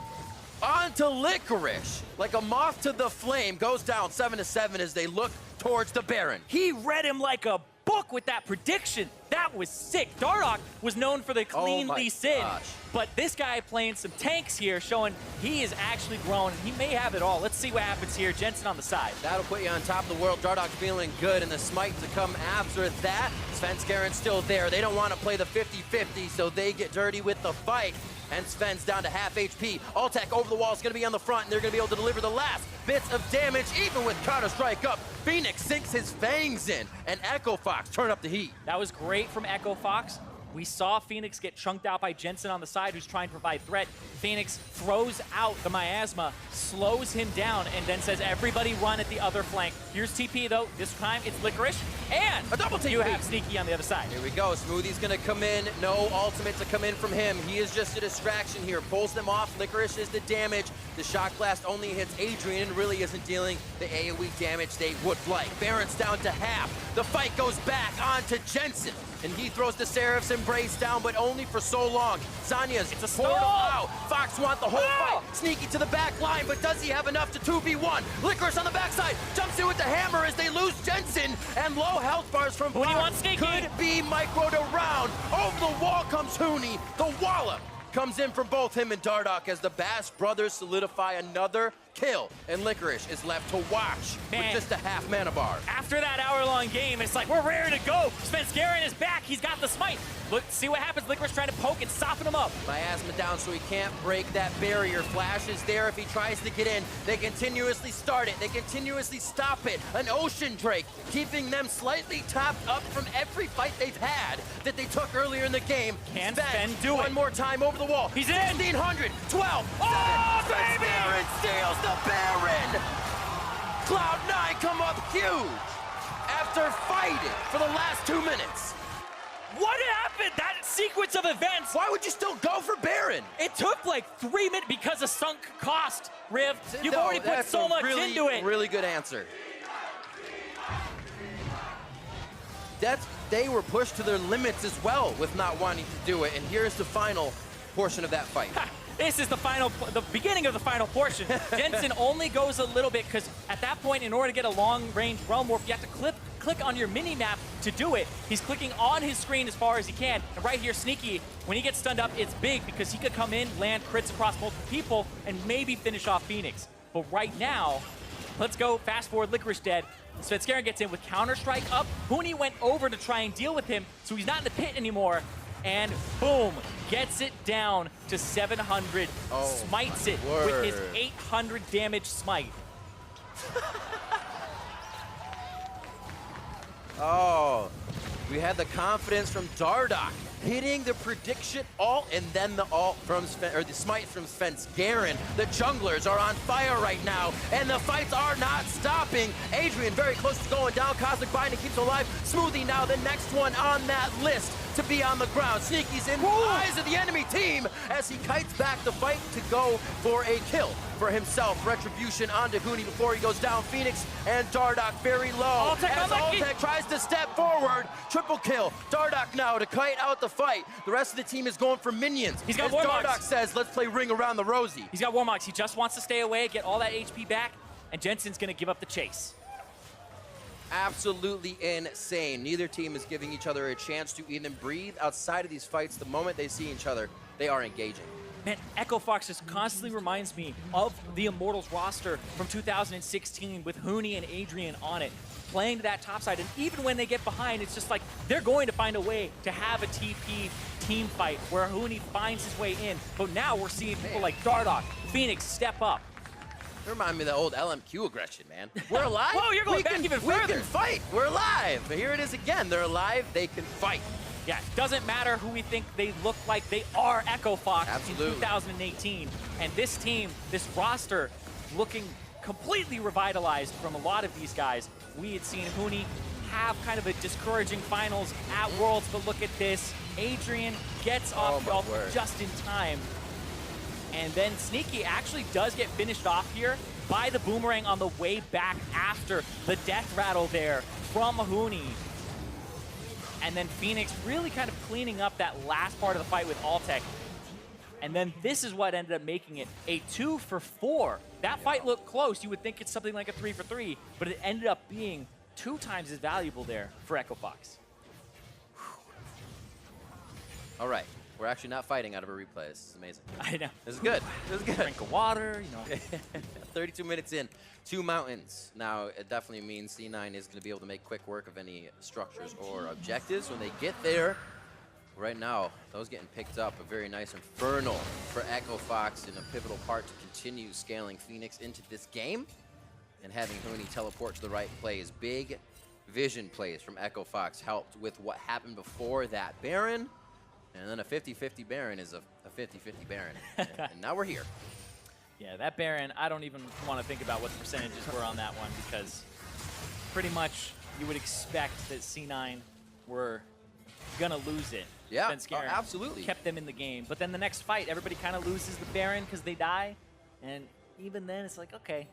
onto Licorice. Like a moth to the flame, goes down 7-7 as they look towards the Baron. He read him like a book with that prediction. That was sick. Dardoch was known for the clean Lee Sin, gosh. but this guy playing some tanks here, showing he is actually grown, and he may have it all. Let's see what happens here. Jensen on the side. That'll put you on top of the world. Dardoch feeling good, and the smite to come after that. Svenskaren's still there. They don't want to play the 50-50, so they get dirty with the fight. And Sven's down to half HP. Alltech over the wall is going to be on the front, and they're going to be able to deliver the last bits of damage, even with Counter-Strike up. Phoenix sinks his fangs in, and Echo Fox turn up the heat. That was great from Echo Fox. We saw Phoenix get chunked out by Jensen on the side, who's trying to provide threat. Phoenix throws out the miasma, slows him down, and then says, everybody run at the other flank. Here's TP, though. This time, it's Licorice, and a double TP. You have Sneaky on the other side. Here we go. Smoothie's going to come in. No ultimate to come in from him. He is just a distraction here. Pulls them off. Licorice is the damage. The Shock Blast only hits Adrian and really isn't dealing the AoE damage they would like. Baron's down to half. The fight goes back onto Jensen. And he throws the Seraph's Embrace down, but only for so long. Zanya's portal out. Fox want the whole fight. Sneaky to the back line, but does he have enough to 2v1? Licorice on the backside, jumps in with the hammer as they lose Jensen, and low health bars from Who do you Fox want, Sneaky? could be microed around. Over the wall comes Hooney. The wallop comes in from both him and Dardoch as the Bash brothers solidify another kill, and Licorice is left to watch with just a half mana bar. After that hour-long game, it's like, we're ready to go. Svenskeren is back. He's got the smite. Look, see what happens. Licorice trying to poke and stopping him up. Miasma down so he can't break that barrier. Flash is there if he tries to get in. They continuously start it. They continuously stop it. An Ocean Drake, keeping them slightly topped up from every fight they've had that they took earlier in the game. Can Sven do it? One more time over the wall. He's in. 1600, 12, oh, 7. Baron steals the Baron. Cloud9 come up huge after fighting for the last 2 minutes. What happened? That sequence of events. Why would you still go for Baron? It took like 3 minutes because of sunk cost, Riv. You've already put so much into it. Really good answer. They were pushed to their limits as well with not wanting to do it. And here's the final portion of that fight. This is the beginning of the final portion. Jensen only goes a little bit because at that point, in order to get a long-range realm warp, you have to click on your mini-map to do it. He's clicking on his screen as far as he can. And right here, Sneaky, when he gets stunned up, it's big because he could come in, land crits across multiple people, and maybe finish off Phoenix. But right now, let's go fast forward. Licorice dead. Svenskeren gets in with Counter-Strike up. Hooney went over to try and deal with him, so he's not in the pit anymore. And boom, gets it down to 700, smites it with his 800 damage smite. Oh, we had the confidence from Dardoch hitting the prediction ult, and then the ult from the smite from Svenskeren. The junglers are on fire right now, and the fights are not stopping. Adrian very close to going down. Cosmic Binding keeps alive. Smoothie now the next one on that list to be on the ground. Sneaky's in the eyes of the enemy team as he kites back the fight to go for a kill for himself. Retribution onto Hooney before he goes down. Phoenix and Dardoch very low. Alltech tries to step forward. Triple kill. Dardoch now to kite out the fight. The rest of the team is going for minions. He's got Dardoch says, let's play Ring Around the Rosie. He's got Warmogs. He just wants to stay away, get all that HP back, and Jensen's going to give up the chase. Absolutely insane. Neither team is giving each other a chance to even breathe outside of these fights. The moment they see each other, they are engaging. Man, Echo Fox just constantly reminds me of the Immortals roster from 2016 with Hooney and Adrian on it, playing to that top side. And even when they get behind, it's just like they're going to find a way to have a TP team fight where Hooney finds his way in. But now we're seeing people like Dardoch, Phoenix step up. They remind me of the old LMQ aggression, man. We're alive. Whoa, you're going back even further. We can fight. We're alive. But here it is again. They're alive. They can fight. Yeah, it doesn't matter who we think they look like. They are Echo Fox in 2018. And this team, this roster, looking completely revitalized from a lot of these guys. We had seen Hooney have kind of a discouraging finals at Worlds, but look at this. Adrian gets off the ult just in time. And then Sneaky actually does get finished off here by the boomerang on the way back after the death rattle there from Hooney. And then Phoenix really kind of cleaning up that last part of the fight with Alltech. And then this is what ended up making it a 2 for 4. That fight looked close. You would think it's something like a 3 for 3, but it ended up being 2 times as valuable there for Echo Fox. All right. We're actually not fighting out of a replay. This is amazing. I know. This is good. This is good. Drink of water, you know. 32 minutes in, 2 mountains. Now, it definitely means C9 is going to be able to make quick work of any structures or objectives when they get there. Right now, those getting picked up. A very nice Infernal for Echo Fox in a pivotal part to continue scaling Phoenix into this game. And having Huni teleport to the right plays. Big vision plays from Echo Fox helped with what happened before that Baron. And then a 50-50 Baron is a 50-50 Baron. And now we're here. Yeah, that Baron, I don't even want to think about what the percentages were on that one, because pretty much you would expect that C9 were going to lose it. Yeah, absolutely. Kept them in the game. But then the next fight, everybody kind of loses the Baron because they die. And even then, it's like, okay.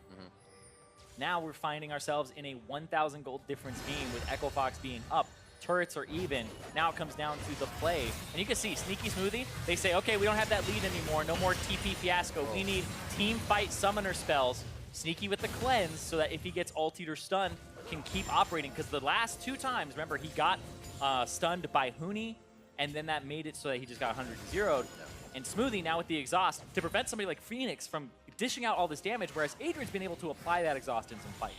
Now we're finding ourselves in a 1,000 gold difference game with Echo Fox being up. Turrets are even. Now it comes down to the play. And you can see Sneaky Smoothie, they say, okay, we don't have that lead anymore. No more TP Fiasco. We need team fight summoner spells. Sneaky with the cleanse so that if he gets ultied or stunned, can keep operating. Because the last 2 times, remember, he got stunned by Huni, and then that made it so that he just got 100-0'd. And Smoothie now with the exhaust to prevent somebody like Phoenix from dishing out all this damage, whereas Adrian's been able to apply that exhaust in some fights.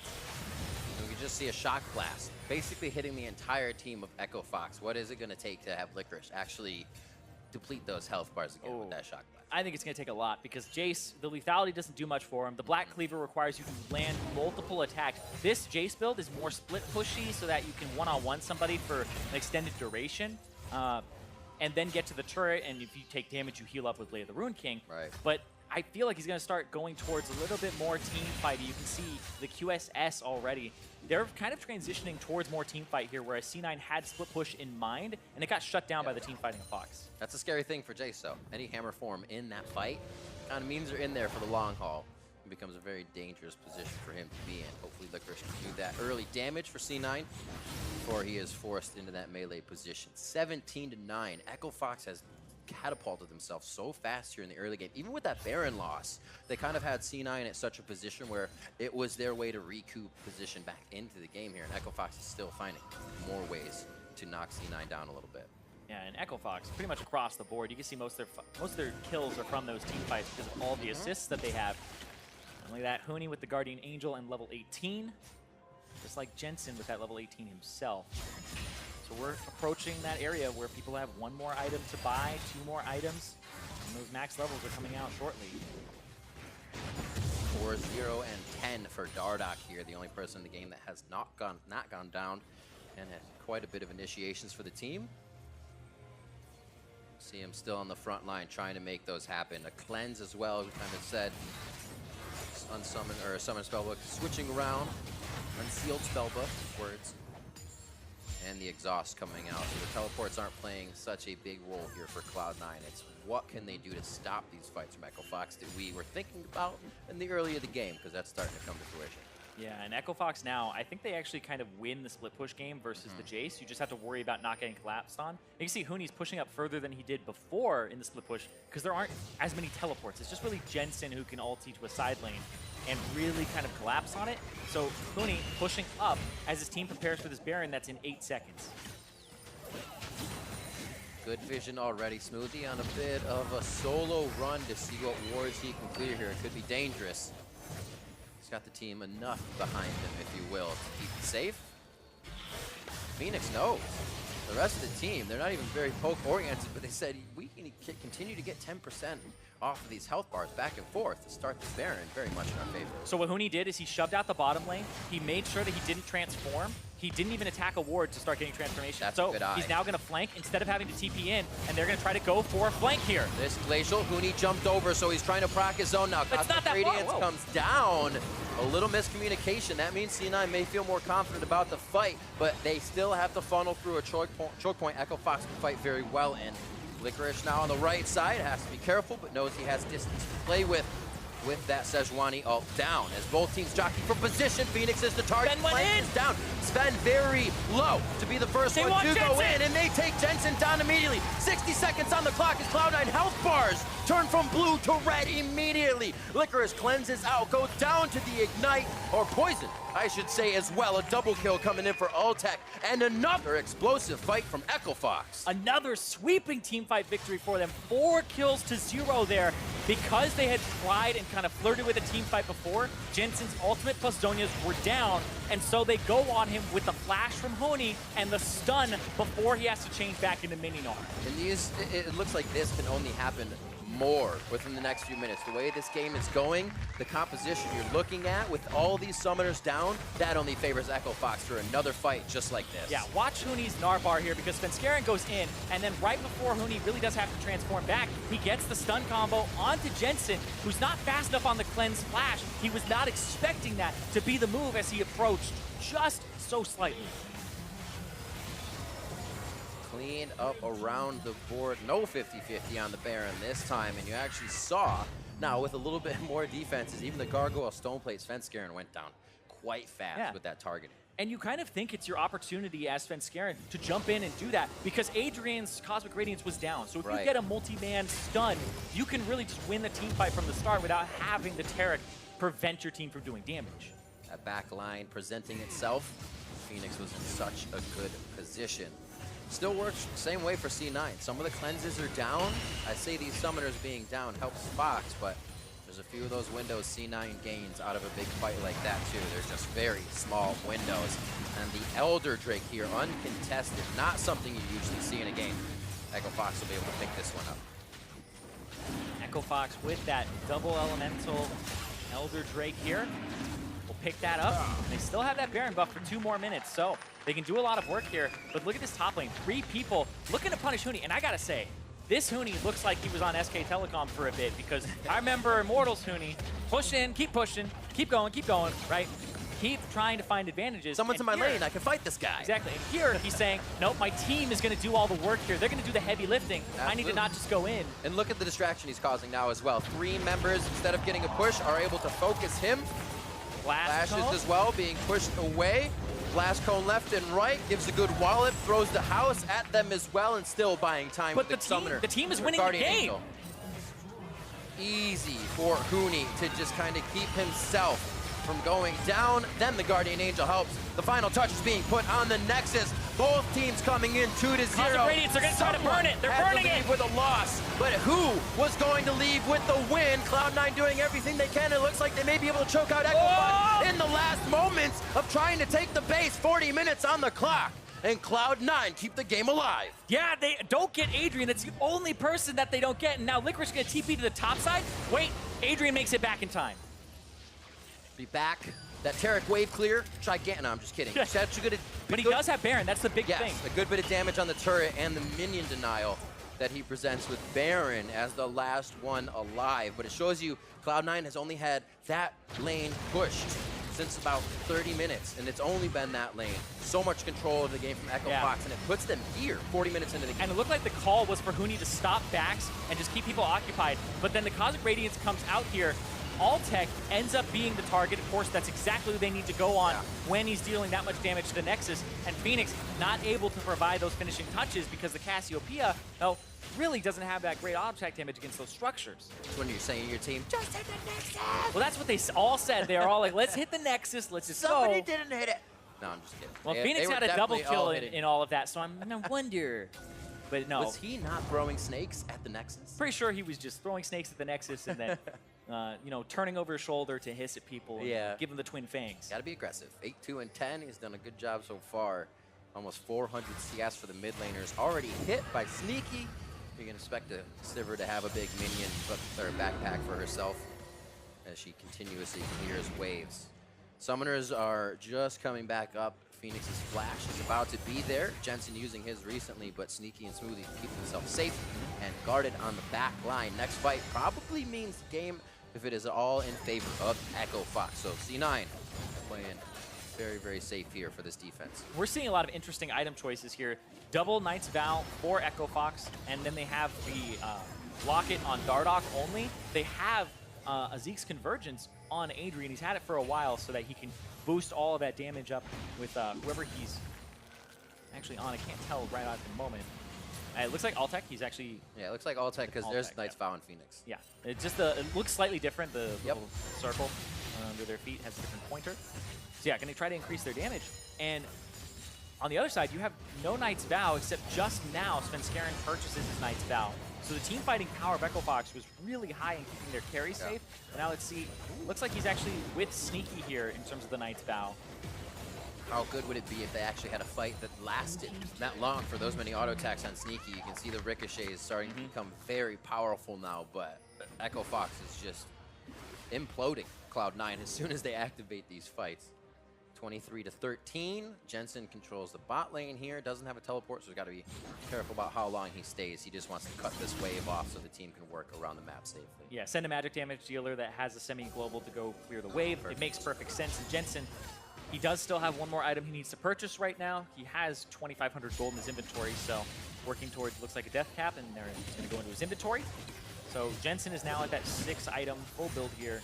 We can just see a shock blast, basically hitting the entire team of Echo Fox. What is it going to take to have Licorice actually deplete those health bars again with that shock blast? I think it's going to take a lot, because Jace, the lethality doesn't do much for him. The Black Cleaver requires you to land multiple attacks. This Jace build is more split pushy so that you can one-on-one somebody for an extended duration. And then get to the turret, and if you take damage, you heal up with Blade of the Rune King. Right. But I feel like he's going to start going towards a little bit more team fighty. You can see the QSS already. They're kind of transitioning towards more team fight here, whereas C9 had split push in mind, and it got shut down by the team fighting of Fox. That's a scary thing for Jace, though. Any hammer form in that fight kind of means they're in there for the long haul. It becomes a very dangerous position for him to be in. Hopefully Licorice can do that early damage for C9 before he is forced into that melee position. 17-9. Echo Fox has catapulted themselves so fast here in the early game. Even with that Baron loss, they kind of had C9 at such a position where it was their way to recoup position back into the game here. And Echo Fox is still finding more ways to knock C9 down a little bit. Yeah, and Echo Fox, pretty much across the board, you can see most of their kills are from those team fights because of all the assists that they have. Not only that, Huni with the Guardian Angel and level 18, just like Jensen with that level 18 himself. So we're approaching that area where people have 1 more item to buy, 2 more items, and those max levels are coming out shortly. 4, 0, and 10 for Dardoch here, the only person in the game that has not gone down, and has quite a bit of initiations for the team. See him still on the front line trying to make those happen. A cleanse as well, as we kind of said. Unsummon or summon spellbook switching around. Unsealed spellbook words. And the exhaust coming out. So the teleports aren't playing such a big role here for Cloud9. It's what can they do to stop these fights from Echo Fox that we were thinking about in the early of the game, because that's starting to come to fruition. Yeah, and Echo Fox now, I think they actually kind of win the split push game versus the Jace. You just have to worry about not getting collapsed on. You can see Huni's pushing up further than he did before in the split push because there aren't as many teleports. It's just really Jensen who can ulti to a side lane and really kind of collapse on it. So Huni pushing up as his team prepares for this Baron that's in 8 seconds. Good vision already. Smoothie on a bit of a solo run to see what wards he can clear here. It could be dangerous. He's got the team enough behind him, if you will, to keep it safe. Phoenix knows. The rest of the team, they're not even very poke-oriented, but they said, we can continue to get 10% off of these health bars back and forth to start this Baron very much in our favor. So what Huni did is he shoved out the bottom lane. He made sure that he didn't transform. He didn't even attack a ward to start getting transformation. That's so a good eye. He's now going to flank instead of having to TP in, and they're going to try to go for a flank here. This Glacial, Huni jumped over, so he's trying to proc his own now. It's not that Radiance far. comes down. A little miscommunication. That means C9 may feel more confident about the fight, but they still have to funnel through a choke point. Echo Fox can fight very well in. Licorice now on the right side, has to be careful, but knows he has distance to play with. with that Sejuani ult down as both teams jockey for position. Phoenix is the target. Sven went in. Is down. Sven very low to be the first one to go in, and they take Jensen down immediately. 60 seconds on the clock as Cloud9 health bars turn from blue to red immediately. Licorice cleanses out, goes down to the ignite, or poison, I should say as well. A double kill coming in for Ultec, and another explosive fight from Echo Fox. Another sweeping teamfight victory for them. 4 kills to 0 there. Because they had tried and kind of flirted with a teamfight before, Jensen's ultimate plus Zhonya's were down, and so they go on him with the flash from Huni and the stun before he has to change back into Mininar. And these, it looks like this can only happen more within the next few minutes. The way this game is going, the composition you're looking at with all these summoners down, that only favors Echo Fox for another fight just like this. Yeah, watch Huni's Narbar here because Svenskeren goes in, and then right before Huni really does have to transform back, he gets the stun combo onto Jensen, who's not fast enough on the cleanse flash. He was not expecting that to be the move as he approached just so slightly. Clean up around the board. No 50-50 on the Baron this time, and you actually saw, now with a little bit more defenses, even the Gargoyle Stoneplate Svenskeren went down quite fast with that targeting. And you kind of think it's your opportunity as Svenskeren to jump in and do that because Adrian's Cosmic Radiance was down. So if you get a multi-man stun, you can really just win the team fight from the start without having the Taric prevent your team from doing damage. That back line presenting itself. Phoenix was in such a good position. Still works the same way for C9. Some of the cleanses are down. I say these summoners being down helps Fox, but there's a few of those windows C9 gains out of a big fight like that too. There's just very small windows. And the Elder Drake here, uncontested, not something you usually see in a game. Echo Fox will be able to pick this one up. Echo Fox with that double elemental Elder Drake here. We'll pick that up. They still have that Baron buff for 2 more minutes, so they can do a lot of work here. But look at this top lane. 3 people looking to punish Huni. And I gotta say, this Huni looks like he was on SK Telecom for a bit because I remember Immortals Huni, push in, keep pushing, keep going, right? Keep trying to find advantages. Someone's in my lane, I can fight this guy. Exactly. And here he's saying, nope, my team is going to do all the work here. They're going to do the heavy lifting. Absolutely. I need to not just go in. And look at the distraction he's causing now as well. 3 members, instead of getting a push, are able to focus him. Flashes as well, being pushed away. Blast cone left and right, gives a good wallop, throws the house at them as well, and still buying time with the summoner. The team is winning the game. Angel. Easy for Huni to just kind of keep himself from going down. Then the Guardian Angel helps. The final touch is being put on the Nexus. Both teams coming in 2-0. Cosmic Radiance, they're going to try to burn it. They're burning it. With a loss, but who was going to leave with the win? Cloud9 doing everything they can. It looks like they may be able to choke out Echo Fox in the last moments of trying to take the base. 40 minutes on the clock, and Cloud9 keep the game alive. Yeah, they don't get Adrian. That's the only person that they don't get. And now Licorice going to TP to the top side. Wait, Adrian makes it back in time. Be back. That Taric wave clear, gigantic. No, I'm just kidding. But he does have Baron. That's the big thing. Yes, a good bit of damage on the turret and the minion denial that he presents with Baron as the last one alive. But it shows you Cloud9 has only had that lane pushed since about 30 minutes, and it's only been that lane. So much control of the game from Echo Fox, and it puts them here 40 minutes into the game. And it looked like the call was for Huni to stop backs and just keep people occupied. But then the Cosmic Radiance comes out here. Ultec ends up being the target. Of course, that's exactly who they need to go on when he's dealing that much damage to the Nexus. And Phoenix not able to provide those finishing touches because the Cassiopeia, really doesn't have that great object damage against those structures. When you're saying your team, just hit the Nexus! Well, that's what they all said. They were all like, let's hit the Nexus, let's just Somebody didn't hit it. No, I'm just kidding. Well, Phoenix had a double kill in all of that, so I'm no wonder. But no. Was he not throwing snakes at the Nexus? Pretty sure he was just throwing snakes at the Nexus and then, turning over his shoulder to hiss at people and give them the twin fangs. Gotta be aggressive. 8-2-10. He's done a good job so far. Almost 400 CS for the mid laners. Already hit by Sneaky. You can expect a Sivir to have a big minion or backpack for herself as she continuously clears waves. Summoners are just coming back up. Phoenix's flash is about to be there. Jensen using his recently, but Sneaky and Smoothie keeping himself safe and guarded on the back line. Next fight probably means the game if it is all in favor of Echo Fox. So C9 playing very, very safe here for this defense. We're seeing a lot of interesting item choices here. Double Knight's Vow for Echo Fox, and then they have the Locket on Dardoch only. They have a Zeke's Convergence on Adrian. He's had it for a while so that he can boost all of that damage up with whoever he's actually on. I can't tell right at the moment. It looks like Altec. He's actually... Yeah, it looks like Altec because there's Knight's Vow and Phoenix. Yeah, it's just it looks slightly different. The little circle under their feet has a different pointer. So yeah, going to try to increase their damage. And on the other side, you have no Knight's Vow, except just now Svenskeren purchases his Knight's Vow. So the team fighting power of Echo Fox was really high in keeping their carry safe. And now let's see. Looks like he's actually with Sneaky here in terms of the Knight's Vow. How good would it be if they actually had a fight that lasted that long for those many auto attacks on Sneaky? You can see the ricochets starting to become very powerful now, but Echo Fox is just imploding Cloud9 as soon as they activate these fights. 23-13. Jensen controls the bot lane here. Doesn't have a teleport, so he's got to be careful about how long he stays. He just wants to cut this wave off so the team can work around the map safely. Yeah, send a magic damage dealer that has a semi-global to go clear the wave. Perfect. It makes perfect sense. And Jensen, he does still have one more item he needs to purchase right now. He has 2,500 gold in his inventory, so working towards looks like a death cap, and there he's going to go into his inventory. So Jensen is now at that 6-item full build here.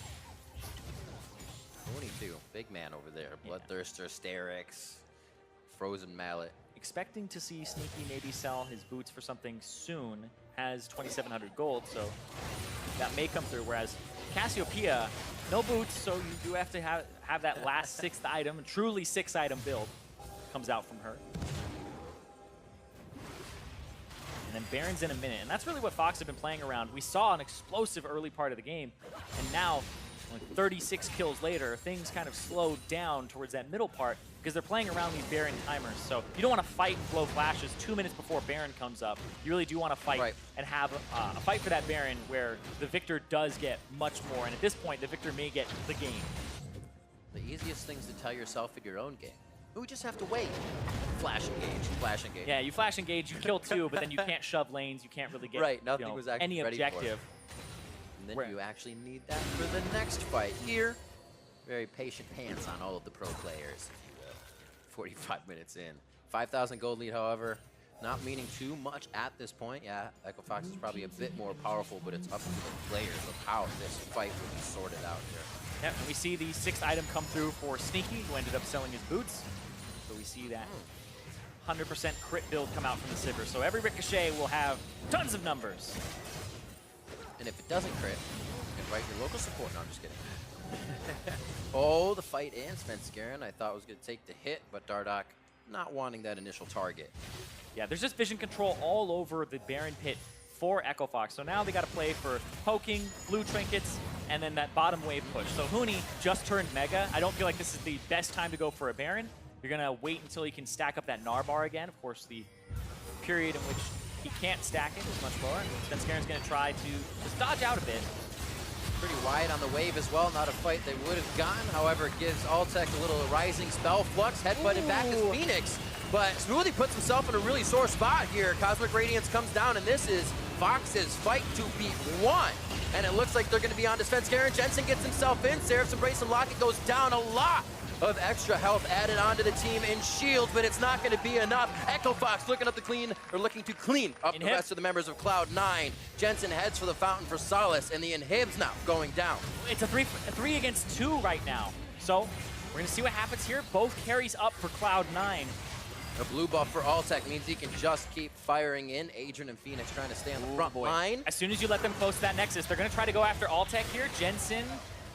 22, big man over there. Bloodthirster, Sterix, Frozen Mallet. Expecting to see Sneaky maybe sell his boots for something soon. Has 2,700 gold, so that may come through. Whereas Cassiopeia, no boots, so you do have to have that last 6th item, a truly 6-item build comes out from her. And then Baron's in a minute, and that's really what Fox have been playing around. We saw an explosive early part of the game, and now, like 36 kills later, things kind of slowed down towards that middle part because they're playing around these Baron timers. So you don't want to fight and blow flashes 2 minutes before Baron comes up. You really do want to fight and have a fight for that Baron where the victor does get much more. And at this point, the victor may get the game. The easiest things to tell yourself in your own game. We just have to wait. Flash engage, flash engage. Yeah, you flash engage, you kill 2, but then you can't shove lanes. You can't really get nothing was actually any ready objective. And then you actually need that for the next fight here. Very patient hands on all of the pro players. 45 minutes in. 5,000 gold lead, however, not meaning too much at this point. Yeah, Echo Fox is probably a bit more powerful, but it's up to the players of how this fight will be sorted out here. Yeah, and we see the 6th item come through for Sneaky, who ended up selling his boots. So we see that 100% crit build come out from the Sivir. So every Ricochet will have tons of numbers. And if it doesn't crit, you can write your local support. No, I'm just kidding. Oh, the fight in. Svenskeren, I thought was going to take the hit, but Dardoch not wanting that initial target. Yeah, there's just vision control all over the Baron pit for Echo Fox. So now they got to play for poking, blue trinkets, and then that bottom wave push. So Huni just turned Mega. I don't feel like this is the best time to go for a Baron. You're going to wait until he can stack up that Gnar bar again. Of course, the period in which he can't stack it is much lower. Svenskeren's going to try to just dodge out a bit. Pretty wide on the wave as well. Not a fight they would have gotten. However, it gives Altec a little rising spell. Flux headbutted back as Phoenix. But Smoothie puts himself in a really sore spot here. Cosmic Radiance comes down, and this is Fox's fight to be won. And it looks like they're going to be on to Svenskeren. Jensen gets himself in. Seraph's Embrace and Locket goes down. A lot of extra health added onto the team in shield, but it's not going to be enough. Echo Fox looking to clean up the rest of the members of Cloud9. Jensen heads for the Fountain for Solace, and the inhibs now going down. It's a 3 against 2 right now. So we're going to see what happens here. Both carries up for Cloud9. A blue buff for Altec means he can just keep firing in. Adrian and Phoenix trying to stay on the front line. As soon as you let them close to that Nexus, they're going to try to go after Altec here. Jensen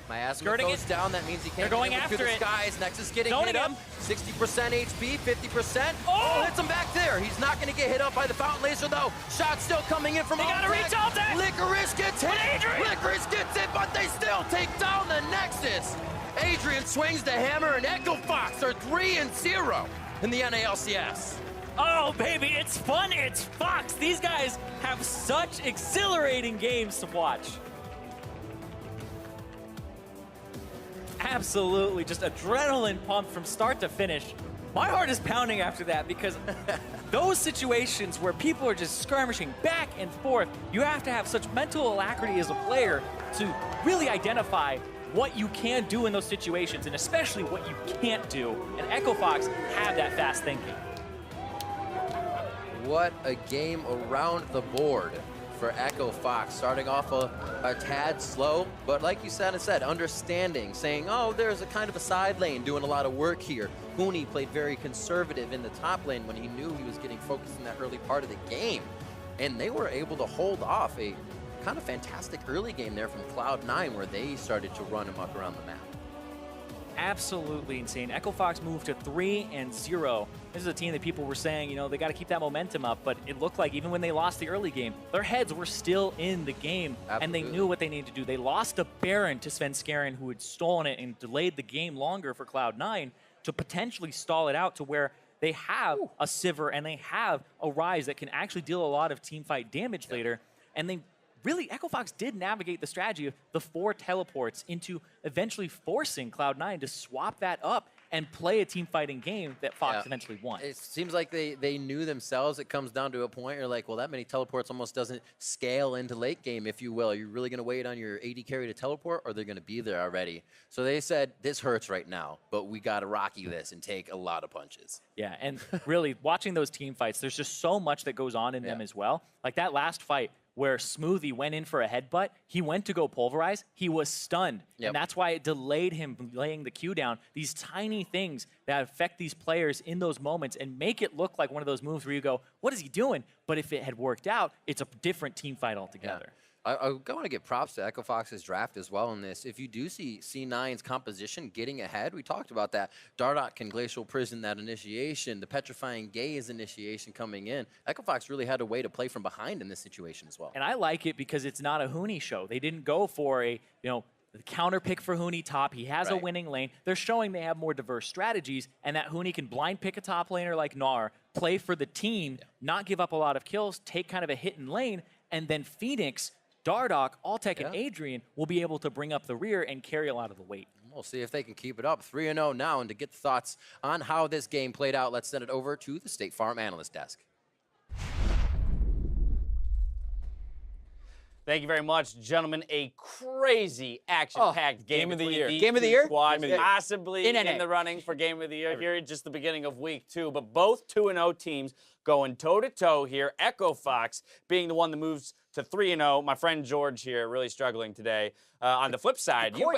Miasma goes down. That means he can't going get after through the skies. Nexus getting hit up. 60% HP, 50%. Oh, hits him back there. He's not going to get hit up by the Fountain Laser, though. Shot still coming in from Altec. They got to reach Altec. Licorice gets hit. Licorice gets hit, but they still take down the Nexus. Adrian swings the hammer, and Echo Fox are 3-0 in the NALCS. Oh, baby, it's fun. It's Fox. These guys have such exhilarating games to watch. Absolutely, just adrenaline pumped from start to finish. My heart is pounding after that because those situations where people are just skirmishing back and forth, you have to have such mental alacrity as a player to really identify what you can do in those situations and especially what you can't do. And Echo Fox have that fast thinking. What a game around the board for Echo Fox, starting off a tad slow, but like you said, understanding, saying, oh, there's a kind of a side lane doing a lot of work here. Huni played very conservative in the top lane when he knew he was getting focused in that early part of the game, and they were able to hold off a kind of fantastic early game there from Cloud9 where they started to run amok around the map. Absolutely insane. Echo Fox moved to 3-0. This is a team that people were saying, you know, they got to keep that momentum up, but it looked like even when they lost the early game, their heads were still in the game. Absolutely. And they knew what they needed to do. They lost a Baron to Svenskeren, who had stolen it and delayed the game longer for Cloud9 to potentially stall it out to where they have a Sivir and they have a Ryze that can actually deal a lot of teamfight damage later. And they really, Echo Fox did navigate the strategy of the 4 teleports into eventually forcing Cloud9 to swap that up and play a team fighting game that Fox eventually won. It seems like they knew themselves. It comes down to a point you're like, well, that many teleports almost doesn't scale into late game, if you will. Are you really going to wait on your AD carry to teleport, or they're going to be there already? So they said, this hurts right now, but we got to rocky this and take a lot of punches. Yeah, and really, watching those team fights, there's just so much that goes on in them as well. Like that last fight, where Smoothie went in for a headbutt, he went to go pulverize, he was stunned. And that's why it delayed him from laying the Q down. These tiny things that affect these players in those moments and make it look like one of those moves where you go, what is he doing? But if it had worked out, it's a different team fight altogether. I want to give props to Echo Fox's draft as well in this. If you do see C9's composition getting ahead, we talked about that. Dardoch can Glacial Prison that initiation, the Petrifying Gaze initiation coming in. Echo Fox really had a way to play from behind in this situation as well. And I like it because it's not a Huni show. They didn't go for a, the counter pick for Huni top. He has a winning lane. They're showing they have more diverse strategies and that Huni can blind pick a top laner like Gnar, play for the team, not give up a lot of kills, take kind of a hit in lane, and then Phoenix, Dardoch, Altec, and Adrian will be able to bring up the rear and carry a lot of the weight. We'll see if they can keep it up. 3-0 now, and to get the thoughts on how this game played out, let's send it over to the State Farm Analyst Desk. Thank you very much, gentlemen. A crazy action-packed game of the year. Game of the year? Squads, possibly in the running for game of the year here at just the beginning of week 2. But both 2-0 teams going toe-to-toe here. Echo Fox being the one that moves to 3-0. My friend George here really struggling today. On the flip side, you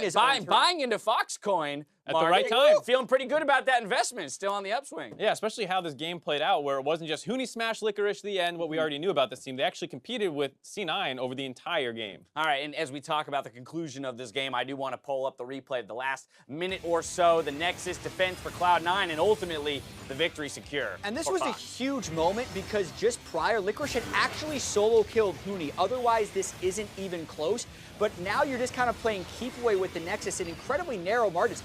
buying into Foxcoin at the right time. Feeling pretty good about that investment. Still on the upswing. Yeah, especially how this game played out, where it wasn't just Huni smash Licorice the end, what we already knew about this team. They actually competed with C9 over the entire game. All right, and as we talk about the conclusion of this game, I do want to pull up the replay of the last minute or so, the Nexus defense for Cloud9, and ultimately the victory secure. And this was a huge moment because just prior, Licorice had actually solo killed Huni. Otherwise, this isn't even close. But now you're just kind of playing keep away with the Nexus in incredibly narrow margins.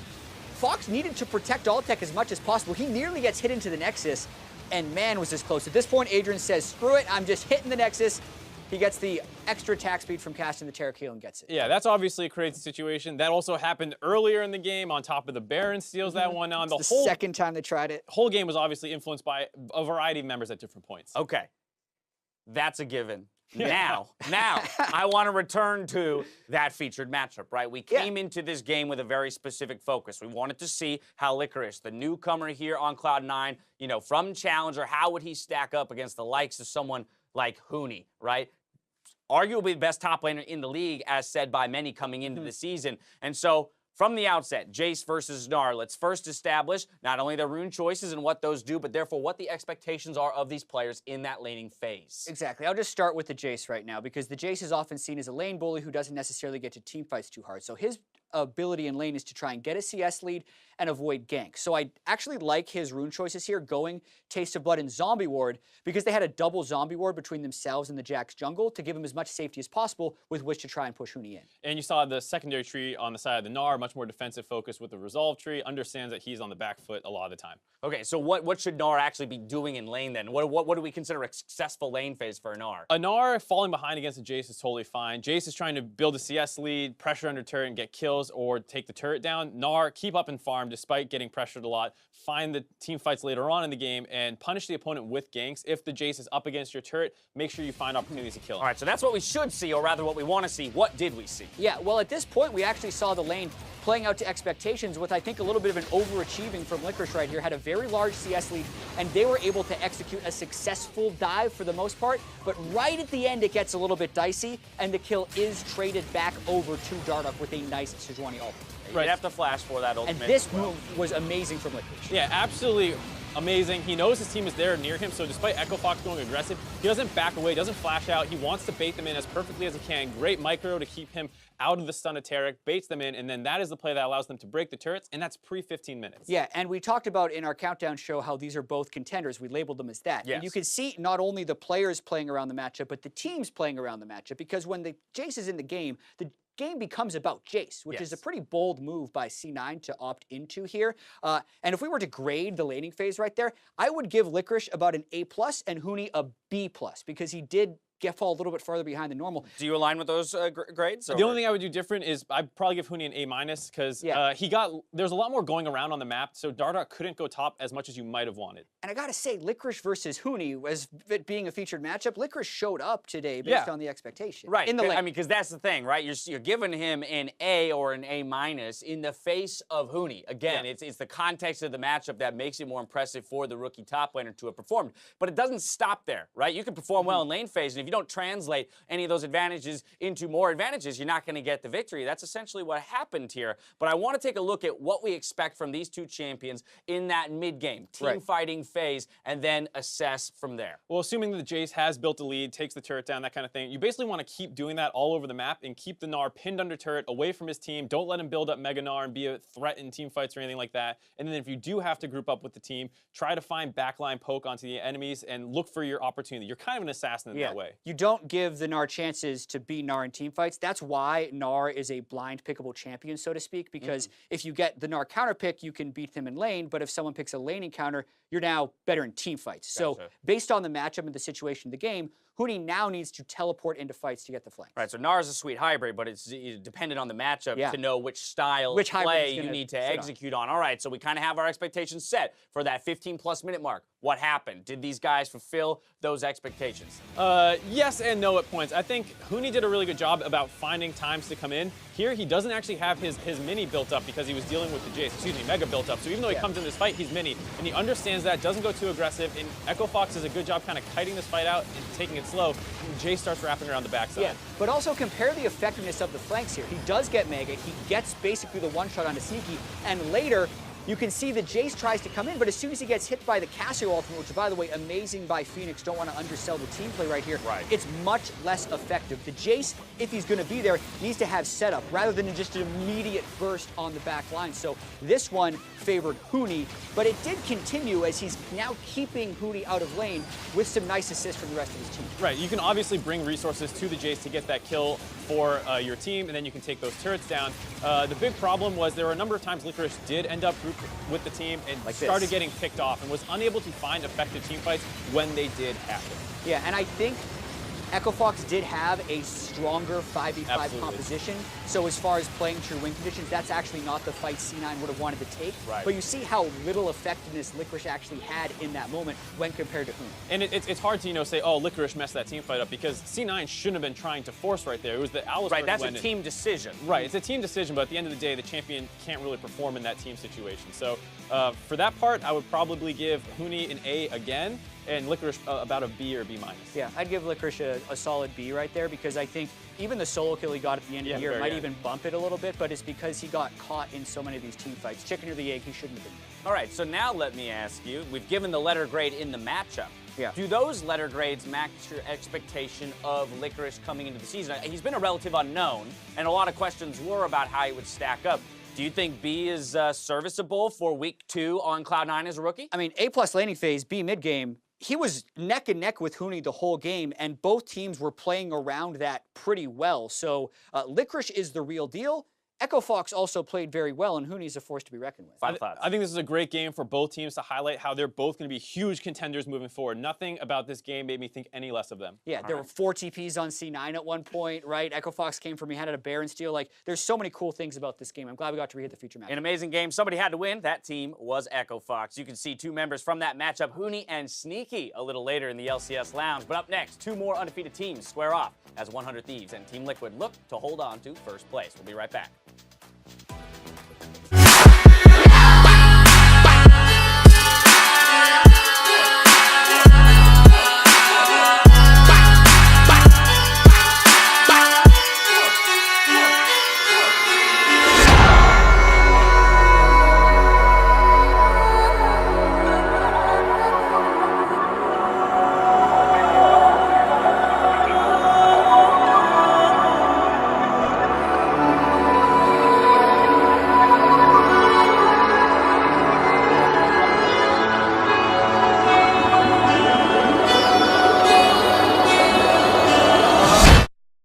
Fox needed to protect Altec as much as possible. He nearly gets hit into the Nexus, and man, was this close. At this point, Adrian says, screw it, I'm just hitting the Nexus. He gets the extra attack speed from casting the Terra Kill and gets it. Yeah, that's obviously a crazy situation. That also happened earlier in the game. On top of the Baron steals that one on. The whole second time they tried it. Whole game was obviously influenced by a variety of members at different points. Okay, that's a given. Now, I want to return to that featured matchup, right? We came into this game with a very specific focus. We wanted to see how Licorice, the newcomer here on Cloud9, from Challenger, how would he stack up against the likes of someone like Huni, right? Arguably the best top laner in the league, as said by many coming into the season. And so, from the outset, Jace versus Gnar, let's first establish not only their rune choices and what those do, but therefore what the expectations are of these players in that laning phase. Exactly. I'll just start with the Jace right now because the Jace is often seen as a lane bully who doesn't necessarily get to team fights too hard. So his ability in lane is to try and get a CS lead and avoid gank. So I actually like his rune choices here, going Taste of Blood and Zombie Ward, because they had a double Zombie Ward between themselves and the Jax jungle to give him as much safety as possible with which to try and push Huni in. And you saw the secondary tree on the side of the Gnar, much more defensive focus with the Resolve tree, understands that he's on the back foot a lot of the time. Okay, so what should Gnar actually be doing in lane then? What do we consider a successful lane phase for a Gnar? A Gnar falling behind against a Jace is totally fine. Jace is trying to build a CS lead, pressure under turret, and get kills. kills or take the turret down, Gnar, keep up and farm despite getting pressured a lot. Find the team fights later on in the game and punish the opponent with ganks. If the Jace is up against your turret, make sure you find opportunities to kill him. All right, so that's what we should see, or rather what we want to see. What did we see? Yeah, well, at this point, we actually saw the lane playing out to expectations with, I think, a little bit of an overachieving from Licorice right here. Had a very large CS lead, and they were able to execute a successful dive for the most part. But right at the end, it gets a little bit dicey, and the kill is traded back over to Dardoch with a nice Sejuani ult. Right. You have to flash for that ultimate. And this move was amazing from Licorice. Yeah, absolutely amazing. He knows his team is there near him, so despite Echo Fox going aggressive, he doesn't back away, doesn't flash out. He wants to bait them in as perfectly as he can. Great micro to keep him out of the stun of Taric, baits them in, and then that is the play that allows them to break the turrets, and that's pre-15 minutes. Yeah, and we talked about in our countdown show how these are both contenders. We labeled them as that. Yes. And you can see not only the players playing around the matchup, but the teams playing around the matchup, because when the Jace is in the game becomes about Jace, which is a pretty bold move by C9 to opt into here. And if we were to grade the laning phase right there, I would give Licorice about an A+ and Huni a B+, because he did fall a little bit farther behind than normal. Do you align with those grades? Or? The only thing I would do different is I'd probably give Huni an A- because there's a lot more going around on the map, so Dardoch couldn't go top as much as you might have wanted. And I gotta say, Licorice versus Huni, as it being a featured matchup, Licorice showed up today based on the expectation. Right, in the lane. I mean, because that's the thing, right? You're giving him an A or an A- in the face of Huni. Again, it's the context of the matchup that makes it more impressive for the rookie top laner to have performed. But it doesn't stop there, right? You can perform well in lane phase, and if you don't translate any of those advantages into more advantages, you're not going to get the victory. That's essentially what happened here. But I want to take a look at what we expect from these two champions in that mid-game, team fighting phase, and then assess from there. Well, assuming that the Jace has built a lead, takes the turret down, that kind of thing, you basically want to keep doing that all over the map and keep the Gnar pinned under turret, away from his team. Don't let him build up Mega Gnar and be a threat in team fights or anything like that. And then if you do have to group up with the team, try to find backline poke onto the enemies and look for your opportunity. You're kind of an assassin in that way. You don't give the Gnar chances to be Gnar in team fights. That's why Gnar is a blind pickable champion, so to speak, because if you get the Gnar counter pick, you can beat them in lane, but if someone picks a laning counter, you're now better in team fights. So based on the matchup and the situation of the game, Huni now needs to teleport into fights to get the flanks. Right, so Gnar is a sweet hybrid, but it's dependent on the matchup to know which style of play you need to execute on. All right, so we kind of have our expectations set for that 15+ minute mark. What happened? Did these guys fulfill those expectations? Yes and no at points. I think Huni did a really good job about finding times to come in. Here, he doesn't actually have his mini built up because he was dealing with the Jace. Excuse me, Mega built up. So even though he comes in this fight, he's mini. And he understands that, doesn't go too aggressive. And Echo Fox does a good job kind of kiting this fight out and taking it slow. And Jace starts wrapping around the backside. Yeah, but also compare the effectiveness of the flanks here. He does get Mega. He gets basically the one-shot onto Sneaky. And later, you can see the Jace tries to come in, but as soon as he gets hit by the Casio ultimate, which, by the way, amazing by Phoenix, don't want to undersell the team play right here, it's much less effective. The Jace, if he's going to be there, needs to have setup rather than just an immediate burst on the back line. So this one favored Huni, but it did continue as he's now keeping Huni out of lane with some nice assists from the rest of his team. Right, you can obviously bring resources to the Jace to get that kill for your team, and then you can take those turrets down. The big problem was there were a number of times Licorice did end up grouped with the team and started getting picked off and was unable to find effective team fights when they did happen. Yeah, and I think Echo Fox did have a stronger 5v5 composition, so as far as playing true win conditions, that's actually not the fight C9 would have wanted to take. But you see how little effectiveness Licorice actually had in that moment when compared to Huni. And it's hard to, say, oh, Licorice messed that team fight up because C9 shouldn't have been trying to force right there. It was the Alice. Right, that's a team decision. Right, it's a team decision, but at the end of the day, the champion can't really perform in that team situation. So for that part, I would probably give Huni an A again, and Licorice about a B or B-. Yeah, I'd give Licorice a solid B right there because I think even the solo kill he got at the end of the year might even bump it a little bit, but it's because he got caught in so many of these team fights. Chicken or the egg, he shouldn't have been. All right, so now let me ask you, we've given the letter grade in the matchup. Do those letter grades match your expectation of Licorice coming into the season? He's been a relative unknown, and a lot of questions were about how he would stack up. Do you think B is serviceable for week 2 on Cloud9 as a rookie? I mean, A+ laning phase, B mid-game, he was neck and neck with Huni the whole game, and both teams were playing around that pretty well. So Licorice is the real deal, Echo Fox also played very well, and Huni's a force to be reckoned with. Final thoughts. I think this is a great game for both teams to highlight how they're both going to be huge contenders moving forward. Nothing about this game made me think any less of them. Yeah, there were 4 TPs on C9 at one point, right? Echo Fox came from behind at a Baron steal. Like, there's so many cool things about this game. I'm glad we got to read the future match. An amazing game. Somebody had to win. That team was Echo Fox. You can see 2 members from that matchup, Huni and Sneaky, a little later in the LCS Lounge. But up next, 2 more undefeated teams square off as 100 Thieves and Team Liquid look to hold on to first place. We'll be right back.